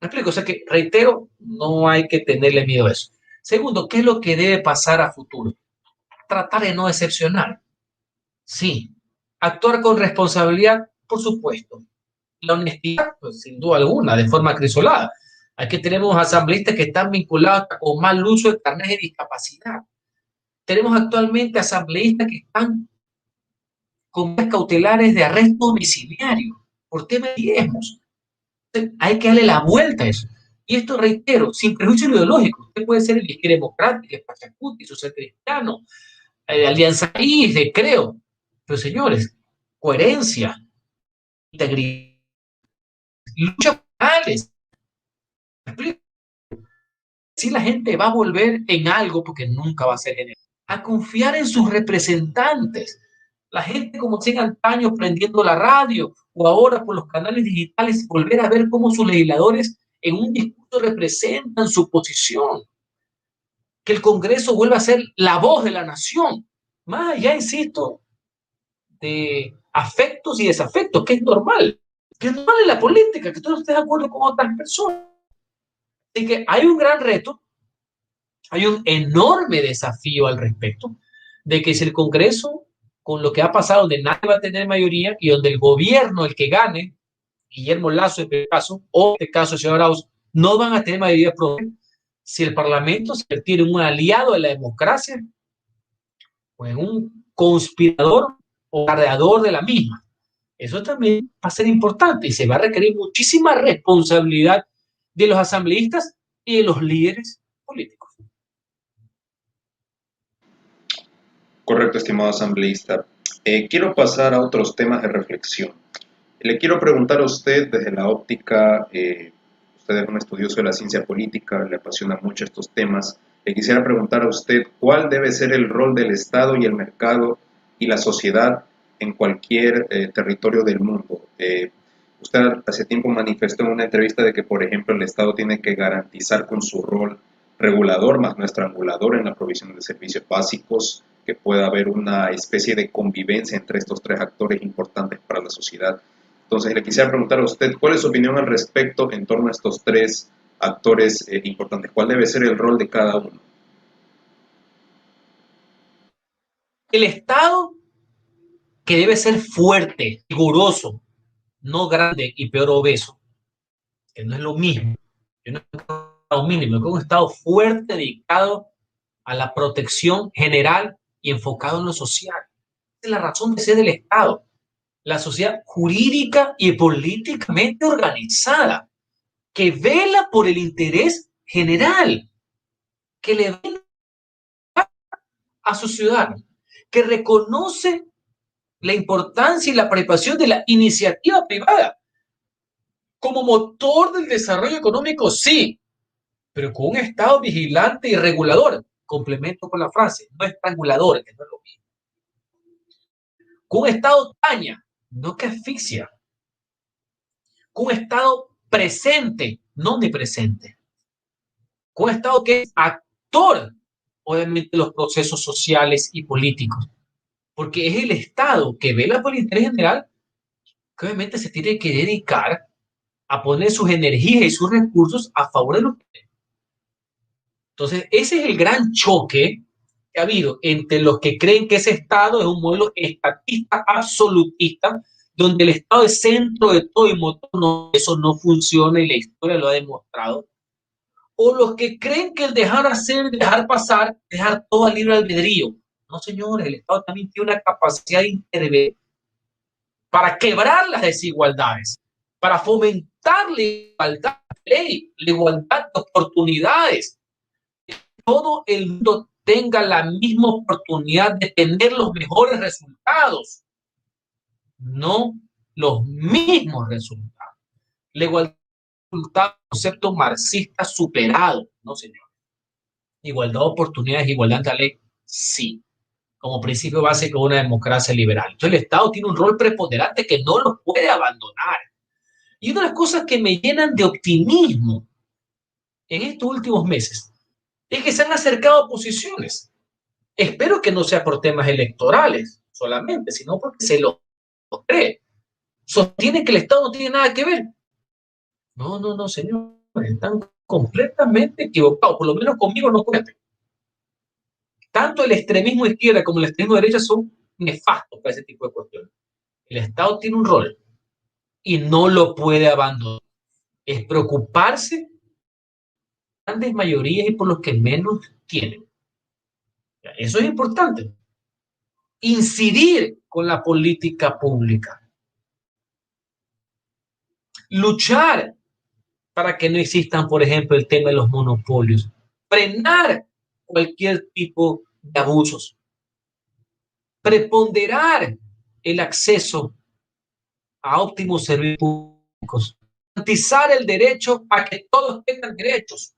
¿Me explico? O sea que, reitero, no hay que tenerle miedo a eso. Segundo, ¿qué es lo que debe pasar a futuro? Tratar de no decepcionar. Sí. Actuar con responsabilidad, por supuesto. La honestidad, pues, sin duda alguna, de forma acrisolada. Aquí tenemos asambleístas que están vinculados con mal uso de carnet de discapacidad. Tenemos actualmente asambleístas que están con cautelares de arresto domiciliario por tema de diezmos. Hay que darle la vuelta a eso. Y esto, reitero, sin prejuicio ideológico. Usted puede ser el izquierda democrática, el Pachacuti, social cristiano, Alianza ISDE, creo. Pero señores, coherencia, integridad, lucha penales. Si la gente va a volver en algo, porque nunca va a ser general, a confiar en sus representantes. La gente como si en antaño prendiendo la radio o ahora por los canales digitales, volver a ver cómo sus legisladores en un discurso representan su posición. Que el Congreso vuelva a ser la voz de la nación. Más allá, insisto, de afectos y desafectos, que es normal. Que es normal en la política, que todos estén de acuerdo con otras personas. Así que hay un gran reto, hay un enorme desafío al respecto, de que si el Congreso, con lo que ha pasado, donde nadie va a tener mayoría y donde el gobierno, el que gane, Guillermo Lazo en este caso, o en este caso el señor Arauz, no van a tener mayoría propia, si el Parlamento se convierte en un aliado de la democracia, pues un conspirador o cargador de la misma. Eso también va a ser importante y se va a requerir muchísima responsabilidad de los asambleístas y de los líderes políticos. Correcto, estimado asambleísta. Quiero pasar a otros temas de reflexión. Le quiero preguntar a usted desde la óptica, usted es un estudioso de la ciencia política, le apasionan mucho estos temas. Le quisiera preguntar a usted cuál debe ser el rol del Estado y el mercado y la sociedad en cualquier territorio del mundo. Usted hace tiempo manifestó en una entrevista de que, por ejemplo, el Estado tiene que garantizar con su rol regulador más no estrangulador en la provisión de servicios básicos, que pueda haber una especie de convivencia entre estos tres actores importantes para la sociedad. Entonces, le quisiera preguntar a usted, ¿cuál es su opinión al respecto en torno a estos tres actores importantes? ¿Cuál debe ser el rol de cada uno? El Estado, que debe ser fuerte, riguroso, no grande y peor obeso, que no es lo mismo. Yo no es un Estado mínimo, es un Estado fuerte, dedicado a la protección general y enfocado en lo social. Esa es la razón de ser del Estado. La sociedad jurídica y políticamente organizada, que vela por el interés general, que le vela a sus ciudadanos, que reconoce la importancia y la participación de la iniciativa privada como motor del desarrollo económico, sí, pero con un Estado vigilante y regulador. Complemento con la frase, no estrangulador, que no es lo mismo. Con un Estado daña, no que asfixia. Con un Estado presente, no omnipresente. Con un Estado que es actor, obviamente, de los procesos sociales y políticos. Porque es el Estado que vela por el interés general, que obviamente se tiene que dedicar a poner sus energías y sus recursos a favor de los. Entonces, ese es el gran choque que ha habido entre los que creen que ese Estado es un modelo estatista absolutista, donde el Estado es centro de todo y motor. No, eso no funciona y la historia lo ha demostrado. O los que creen que el dejar hacer, dejar pasar, dejar todo al libre albedrío. No, señores, el Estado también tiene una capacidad de intervenir para quebrar las desigualdades, para fomentar la igualdad de ley, la igualdad de oportunidades. Todo el mundo tenga la misma oportunidad de tener los mejores resultados, no los mismos resultados. La igualdad es un concepto marxista superado, no señor. Igualdad de oportunidades, igualdad de la ley, sí, como principio básico de una democracia liberal. Entonces el Estado tiene un rol preponderante que no lo puede abandonar. Y una de las cosas que me llenan de optimismo en estos últimos meses y que se han acercado a posiciones. Espero que no sea por temas electorales solamente, sino porque se lo cree. Sostiene que el Estado no tiene nada que ver. No, no, no, señor. Están completamente equivocados. Por lo menos conmigo no cuenten. Tanto el extremismo izquierda como el extremismo derecha son nefastos para ese tipo de cuestiones. El Estado tiene un rol y no lo puede abandonar. Es preocuparse por grandes mayorías y por los que menos tienen. Eso es importante. Incidir con la política pública. Luchar para que no existan, por ejemplo, el tema de los monopolios. Frenar cualquier tipo de abusos. Preponderar el acceso a óptimos servicios públicos. Garantizar el derecho a que todos tengan derechos.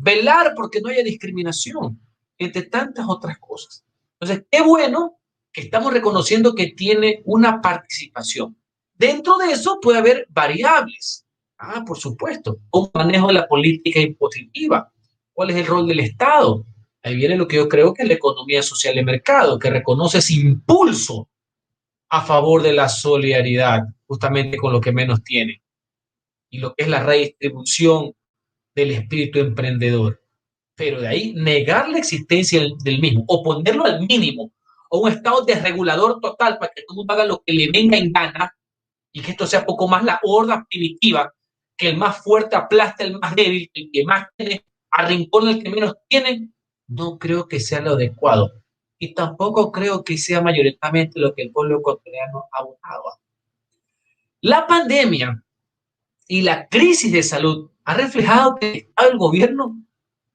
Velar porque no haya discriminación, entre tantas otras cosas. Entonces, qué bueno que estamos reconociendo que tiene una participación. Dentro de eso puede haber variables. Por supuesto. Un manejo de la política impositiva. ¿Cuál es el rol del Estado? Ahí viene lo que yo creo que es la economía social de mercado, que reconoce ese impulso a favor de la solidaridad, justamente con lo que menos tiene. Y lo que es la redistribución del espíritu emprendedor. Pero de ahí negar la existencia del mismo o ponerlo al mínimo o un estado desregulador total para que todo el mundo haga lo que le venga en gana y que esto sea poco más la horda primitiva, que el más fuerte aplasta al más débil, el que más tiene arrincona al que menos tiene, no creo que sea lo adecuado. Y tampoco creo que sea mayoritariamente lo que el pueblo ecuatoriano ha votado. La pandemia y la crisis de salud ha reflejado que el gobierno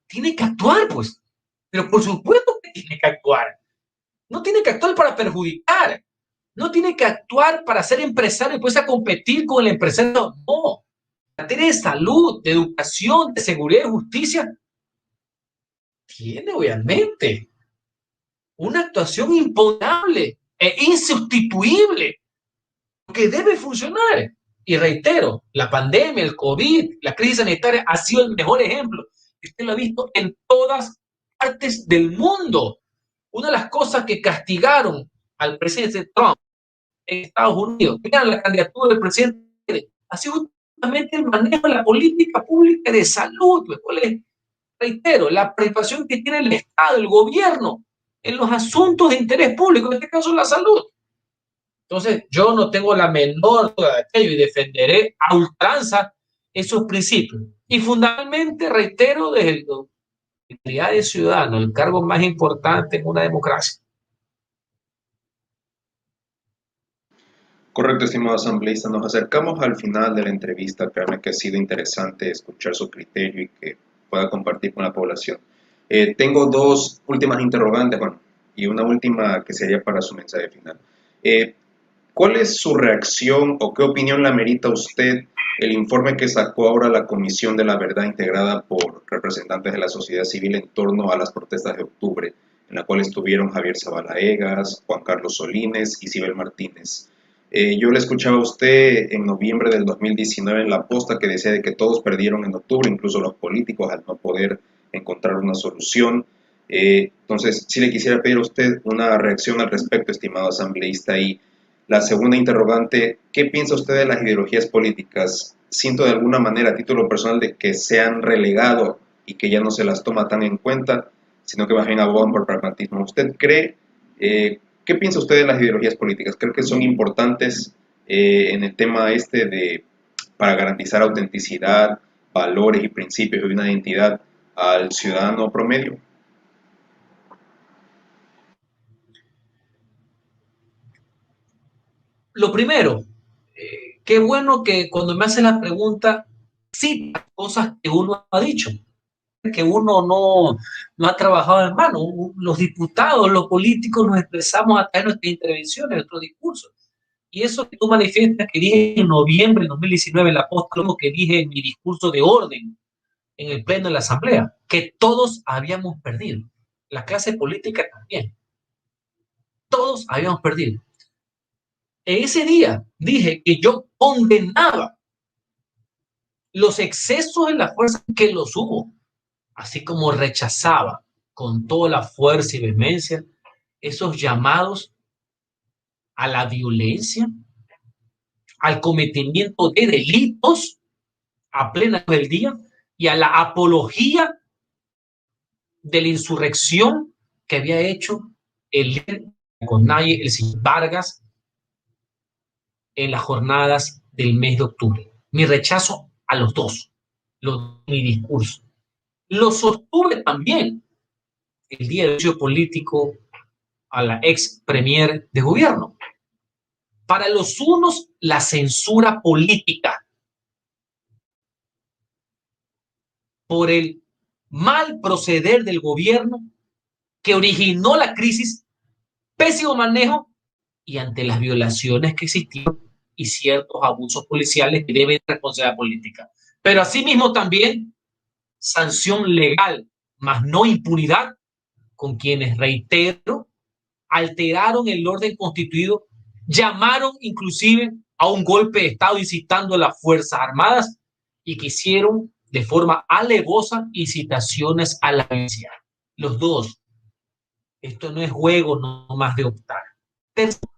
tiene que actuar, pues. Pero por supuesto que tiene que actuar. No tiene que actuar para perjudicar. No tiene que actuar para ser empresario y después a competir con el empresario. No. En materia de salud, de educación, de seguridad y justicia, tiene obviamente una actuación impondable e insustituible que debe funcionar. Y reitero, la pandemia, el COVID, la crisis sanitaria ha sido el mejor ejemplo. Usted lo ha visto en todas partes del mundo. Una de las cosas que castigaron al presidente Trump en Estados Unidos, vean la candidatura del presidente, ha sido justamente el manejo de la política pública de salud. Reitero, la participación que tiene el Estado, el gobierno, en los asuntos de interés público, en este caso la salud. Entonces, yo no tengo la menor duda de aquello y defenderé a ultranza esos principios. Y fundamentalmente, reitero, desde la calidad de ciudadano, el cargo más importante en una democracia. Correcto, estimado asambleísta. Nos acercamos al final de la entrevista. Créanme que ha sido interesante escuchar su criterio y que pueda compartir con la población. Tengo dos últimas interrogantes, bueno, y una última que sería para su mensaje final. ¿Cuál es su reacción o qué opinión le amerita a usted el informe que sacó ahora la Comisión de la Verdad integrada por representantes de la sociedad civil en torno a las protestas de octubre, en la cual estuvieron Javier Zabalaegas, Juan Carlos Solines y Sibel Martínez? Yo le escuchaba a usted en noviembre del 2019 en La Posta que decía de que todos perdieron en octubre, incluso los políticos, al no poder encontrar una solución. Entonces, sí le quisiera pedir a usted una reacción al respecto, estimado asambleísta. Y la segunda interrogante, ¿qué piensa usted de las ideologías políticas? Siento de alguna manera, a título personal, de que se han relegado y que ya no se las toma tan en cuenta, sino que más bien abogan por pragmatismo. ¿Usted cree, qué piensa usted de las ideologías políticas? ¿Cree que son importantes en el tema este de, para garantizar autenticidad, valores y principios de una identidad al ciudadano promedio? Lo primero, qué bueno que cuando me hacen la pregunta, cita cosas que uno ha dicho, que uno no ha trabajado en mano. Los diputados, los políticos nos expresamos a través de nuestras intervenciones, nuestros discursos. Y eso que tú manifiestas que dije en noviembre de 2019 en la posta, lo que dije en mi discurso de orden en el pleno de la asamblea, que todos habíamos perdido. La clase política también. Todos habíamos perdido. Ese día dije que yo condenaba los excesos en la fuerza que los hubo. así como rechazaba con toda la fuerza y vehemencia esos llamados a la violencia, al cometimiento de delitos a plena del día y a la apología de la insurrección que había hecho el Connalle, el señor Vargas, en las jornadas del mes de octubre. Mi rechazo a los dos, mi discurso. Lo sostuve también el día del juicio político a la ex premier de gobierno. Para los unos, la censura política por el mal proceder del gobierno que originó la crisis, pésimo manejo y ante las violaciones que existieron y ciertos abusos policiales que deben responsabilidad política. Pero asimismo también sanción legal, más no impunidad, con quienes, reitero, alteraron el orden constituido, llamaron inclusive a un golpe de Estado incitando a las Fuerzas Armadas y que hicieron de forma alevosa incitaciones a la violencia. Los dos. Esto no es juego, no más de optar. Tercero,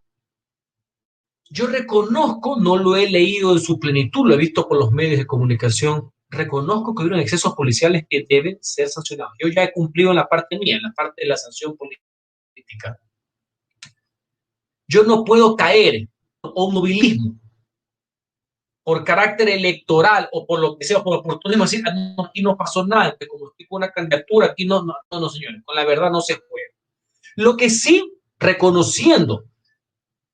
yo reconozco, no lo he leído en su plenitud, lo he visto por los medios de comunicación, reconozco que hubieron excesos policiales que deben ser sancionados. Yo ya he cumplido en la parte mía, en la parte de la sanción política. Yo no puedo caer en un movilismo por carácter electoral o por lo que sea, por oportunismo, decir, no, aquí no pasó nada, que como estoy con una candidatura, aquí no, señores, con la verdad no se juega. Lo que sí, reconociendo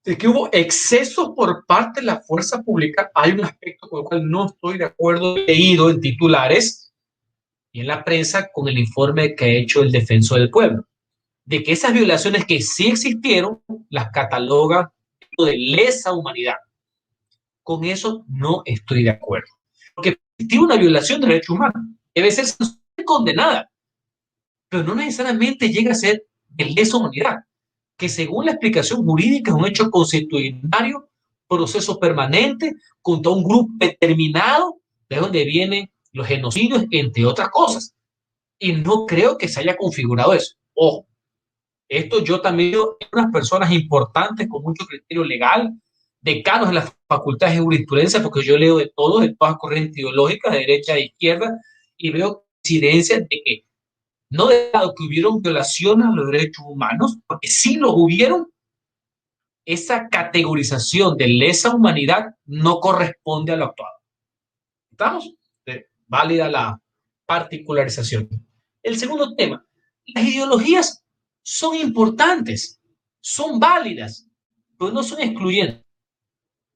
de que hubo excesos por parte de la fuerza pública, hay un aspecto con el cual no estoy de acuerdo, leído en titulares y en la prensa con el informe que ha hecho el Defensor del Pueblo, de que esas violaciones que sí existieron, las cataloga de lesa humanidad. Con eso no estoy de acuerdo. Porque tiene una violación de derechos humanos. Debe ser condenada, pero no necesariamente llega a ser de lesa humanidad, que según la explicación jurídica es un hecho constitucionario, proceso permanente, contra un grupo determinado, de donde vienen los genocidios, entre otras cosas. Y no creo que se haya configurado eso. Ojo, esto yo también veo unas personas importantes con mucho criterio legal, decanos en las facultades de jurisprudencia, porque yo leo de todo, de todas corrientes ideológicas, de derecha e izquierda, y veo coincidencias de que no de lado que hubieron violaciones a los derechos humanos, porque sí los hubieron, esa categorización de lesa humanidad no corresponde a lo actual. ¿Estamos? Válida la particularización. El segundo tema, las ideologías son importantes, son válidas, pero no son excluyentes.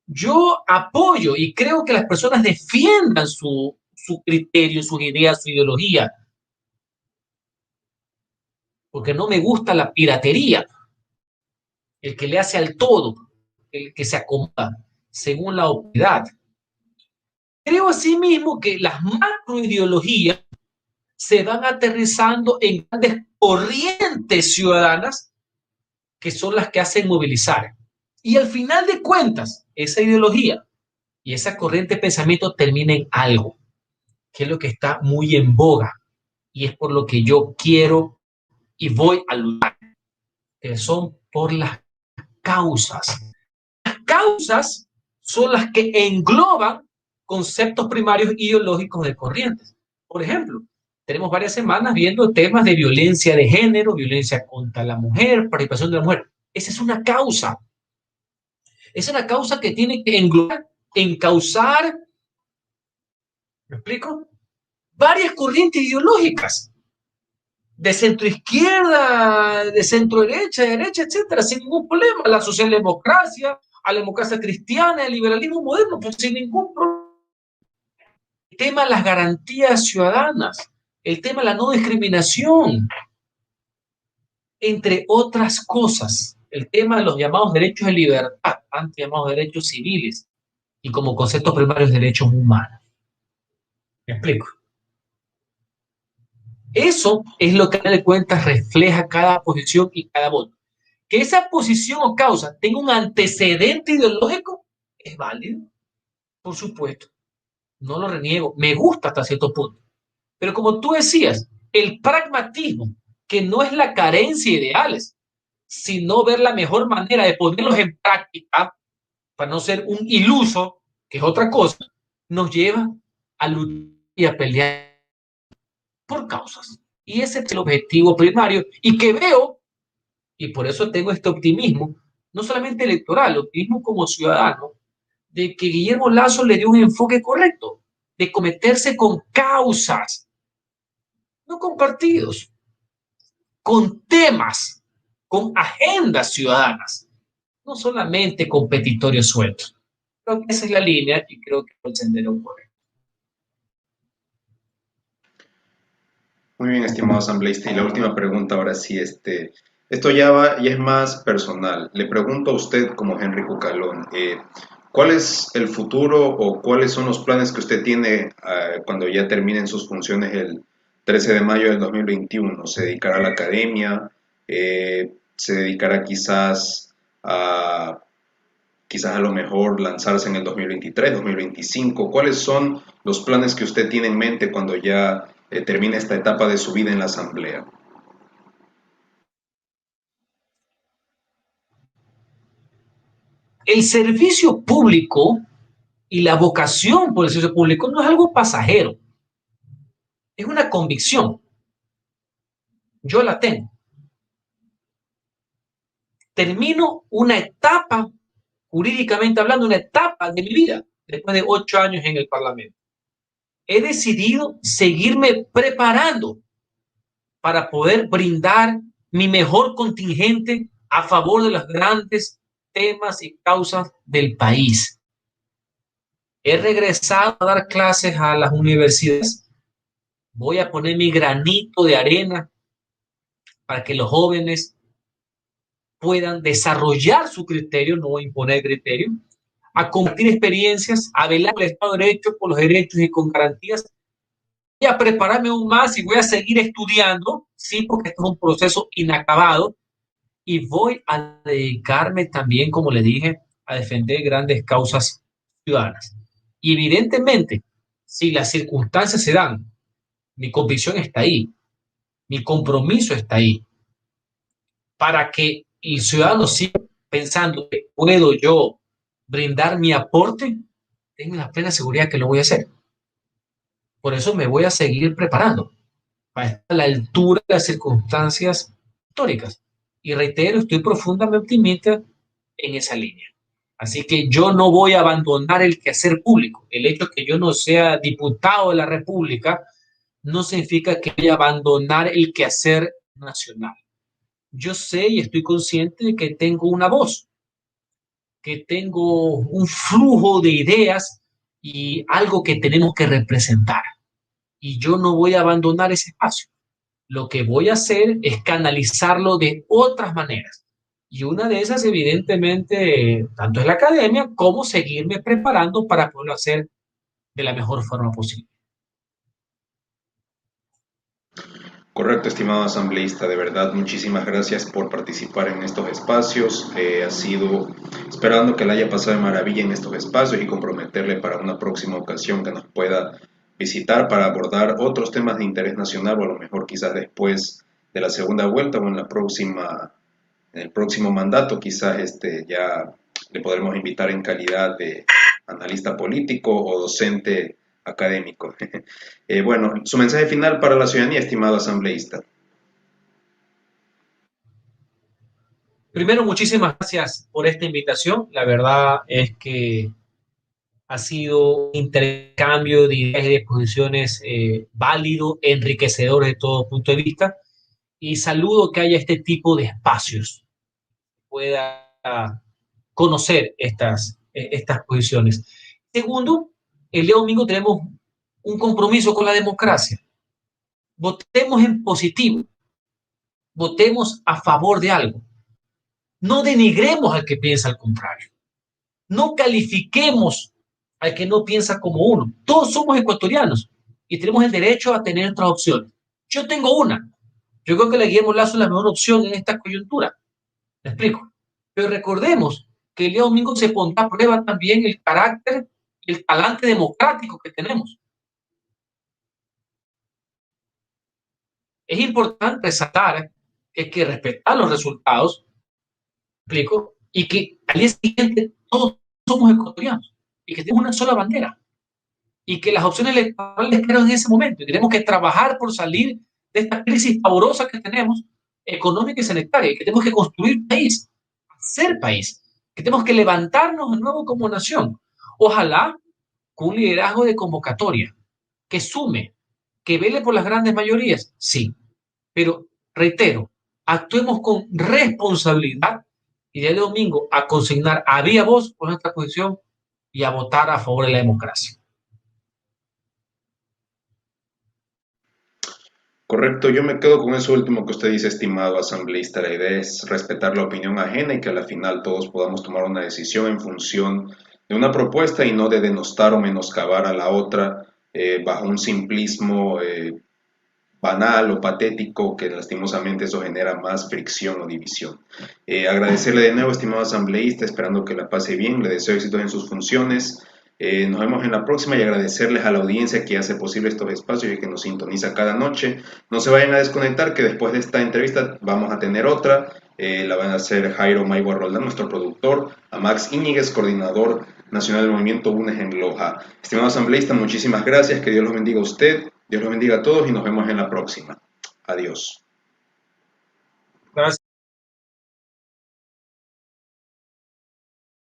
Yo apoyo y creo que las personas defiendan su criterio, sus ideas, su ideología, porque no me gusta la piratería, el que le hace al todo, el que se acomoda según la opinión. Creo asimismo que las macroideologías se van aterrizando en grandes corrientes ciudadanas que son las que hacen movilizar. Y al final de cuentas, esa ideología y esa corriente de pensamiento termina en algo, que es lo que está muy en boga, y es por lo que yo quiero y voy a luchar, que son por las causas. Las causas son las que engloban conceptos primarios ideológicos de corrientes. Por ejemplo, tenemos varias semanas viendo temas de violencia de género, violencia contra la mujer, participación de la mujer. Esa es una causa. Es una causa que tiene que englobar, encauzar, ¿me explico? Varias corrientes ideológicas, de centro izquierda, de centro derecha, etcétera, sin ningún problema. La socialdemocracia, a la democracia cristiana, el liberalismo moderno, pues sin ningún problema. El tema de las garantías ciudadanas, el tema de la no discriminación, entre otras cosas, el tema de los llamados derechos de libertad, antes llamados derechos civiles, y como conceptos primarios derechos humanos. ¿Me explico? Eso es lo que, a fin de cuentas, refleja cada posición y cada voto. Que esa posición o causa tenga un antecedente ideológico es válido, por supuesto. No lo reniego. Me gusta hasta cierto punto. Pero como tú decías, el pragmatismo, que no es la carencia de ideales, sino ver la mejor manera de ponerlos en práctica para no ser un iluso, que es otra cosa, nos lleva a luchar y a pelear por causas. Y ese es el objetivo primario y que veo, y por eso tengo este optimismo, no solamente electoral, optimismo como ciudadano, de que Guillermo Lasso le dio un enfoque correcto, de cometerse con causas, no con partidos, con temas, con agendas ciudadanas, no solamente competitorios sueltos. Creo que esa es la línea y creo que el sendero correcto. Muy bien, estimado asambleísta. Y la última pregunta, ahora sí, esto ya va y es más personal. Le pregunto a usted como Henry Cucalón, ¿cuál es el futuro o cuáles son los planes que usted tiene cuando ya terminen sus funciones el 13 de mayo del 2021? ¿Se dedicará a la academia? ¿Se dedicará quizás a lo mejor lanzarse en el 2023, 2025? ¿Cuáles son los planes que usted tiene en mente cuando ya termine esta etapa de su vida en la Asamblea? El servicio público y la vocación por el servicio público no es algo pasajero, es una convicción. Yo la tengo. Termino una etapa, jurídicamente hablando, una etapa de mi vida, después de 8 años en el Parlamento. He decidido seguirme preparando para poder brindar mi mejor contingente a favor de los grandes temas y causas del país. He regresado a dar clases a las universidades. Voy a poner mi granito de arena para que los jóvenes puedan desarrollar su criterio, no imponer criterio, a compartir experiencias, a velar el Estado de Derecho por los derechos y con garantías, y a prepararme aún más y voy a seguir estudiando, sí, porque esto es un proceso inacabado, y voy a dedicarme también, como le dije, a defender grandes causas ciudadanas. Y evidentemente, si las circunstancias se dan, mi convicción está ahí, mi compromiso está ahí, para que el ciudadano siga pensando que puedo yo brindar mi aporte, tengo la plena seguridad que lo voy a hacer. Por eso me voy a seguir preparando para estar a la altura de las circunstancias históricas. Y reitero, estoy profundamente optimista en esa línea. Así que yo no voy a abandonar el quehacer público. El hecho de que yo no sea diputado de la República no significa que voy a abandonar el quehacer nacional. Yo sé y estoy consciente de que tengo una voz, que tengo un flujo de ideas y algo que tenemos que representar. Y yo no voy a abandonar ese espacio. Lo que voy a hacer es canalizarlo de otras maneras. Y una de esas, evidentemente, tanto es la academia como seguirme preparando para poderlo hacer de la mejor forma posible. Correcto, estimado asambleísta, de verdad, muchísimas gracias por participar en estos espacios. Ha sido esperando que le haya pasado de maravilla en estos espacios y comprometerle para una próxima ocasión que nos pueda visitar para abordar otros temas de interés nacional o a lo mejor quizás después de la segunda vuelta o en el próximo mandato, quizás ya le podremos invitar en calidad de analista político o docente académico. Bueno, su mensaje final para la ciudadanía, estimado asambleísta. Primero, muchísimas gracias por esta invitación. La verdad es que ha sido un intercambio de ideas y de posiciones válido, enriquecedor de todo punto de vista. Y saludo que haya este tipo de espacios, pueda conocer estas posiciones. Segundo, el día domingo tenemos un compromiso con la democracia. Votemos en positivo, votemos a favor de algo. No denigremos al que piensa al contrario. No califiquemos al que no piensa como uno. Todos somos ecuatorianos y tenemos el derecho a tener otras opciones. Yo tengo una. Yo creo que la Guillermo Lasso es la mejor opción en esta coyuntura. ¿Me explico? Pero recordemos que el día domingo se pondrá a prueba también el carácter y el talante democrático que tenemos. Es importante resaltar que hay que respetar los resultados, explico, y que al día siguiente todos somos ecuatorianos y que tenemos una sola bandera y que las opciones electorales quedan en ese momento y tenemos que trabajar por salir de esta crisis pavorosa que tenemos económica y sanitaria y que tenemos que construir país, hacer país, que tenemos que levantarnos de nuevo como nación. Ojalá con un liderazgo de convocatoria que sume, que vele por las grandes mayorías, sí, pero reitero, actuemos con responsabilidad y de domingo a consignar a vía voz por nuestra posición y a votar a favor de la democracia. Correcto, yo me quedo con eso último que usted dice, estimado asambleísta. La idea es respetar la opinión ajena y que a la final todos podamos tomar una decisión en función de una propuesta y no de denostar o menoscabar a la otra bajo un simplismo banal o patético que lastimosamente eso genera más fricción o división. Agradecerle de nuevo, estimado asambleísta, esperando que la pase bien, le deseo éxito en sus funciones. Nos vemos en la próxima y agradecerles a la audiencia que hace posible estos espacios y que nos sintoniza cada noche. No se vayan a desconectar, que después de esta entrevista vamos a tener otra. La van a hacer Jairo Maigua Roldán, nuestro productor, a Max Íñiguez, coordinador nacional del movimiento UNES en Loja. Estimado asambleísta, muchísimas gracias, que Dios los bendiga a usted, Dios los bendiga a todos y nos vemos en la próxima. Adiós.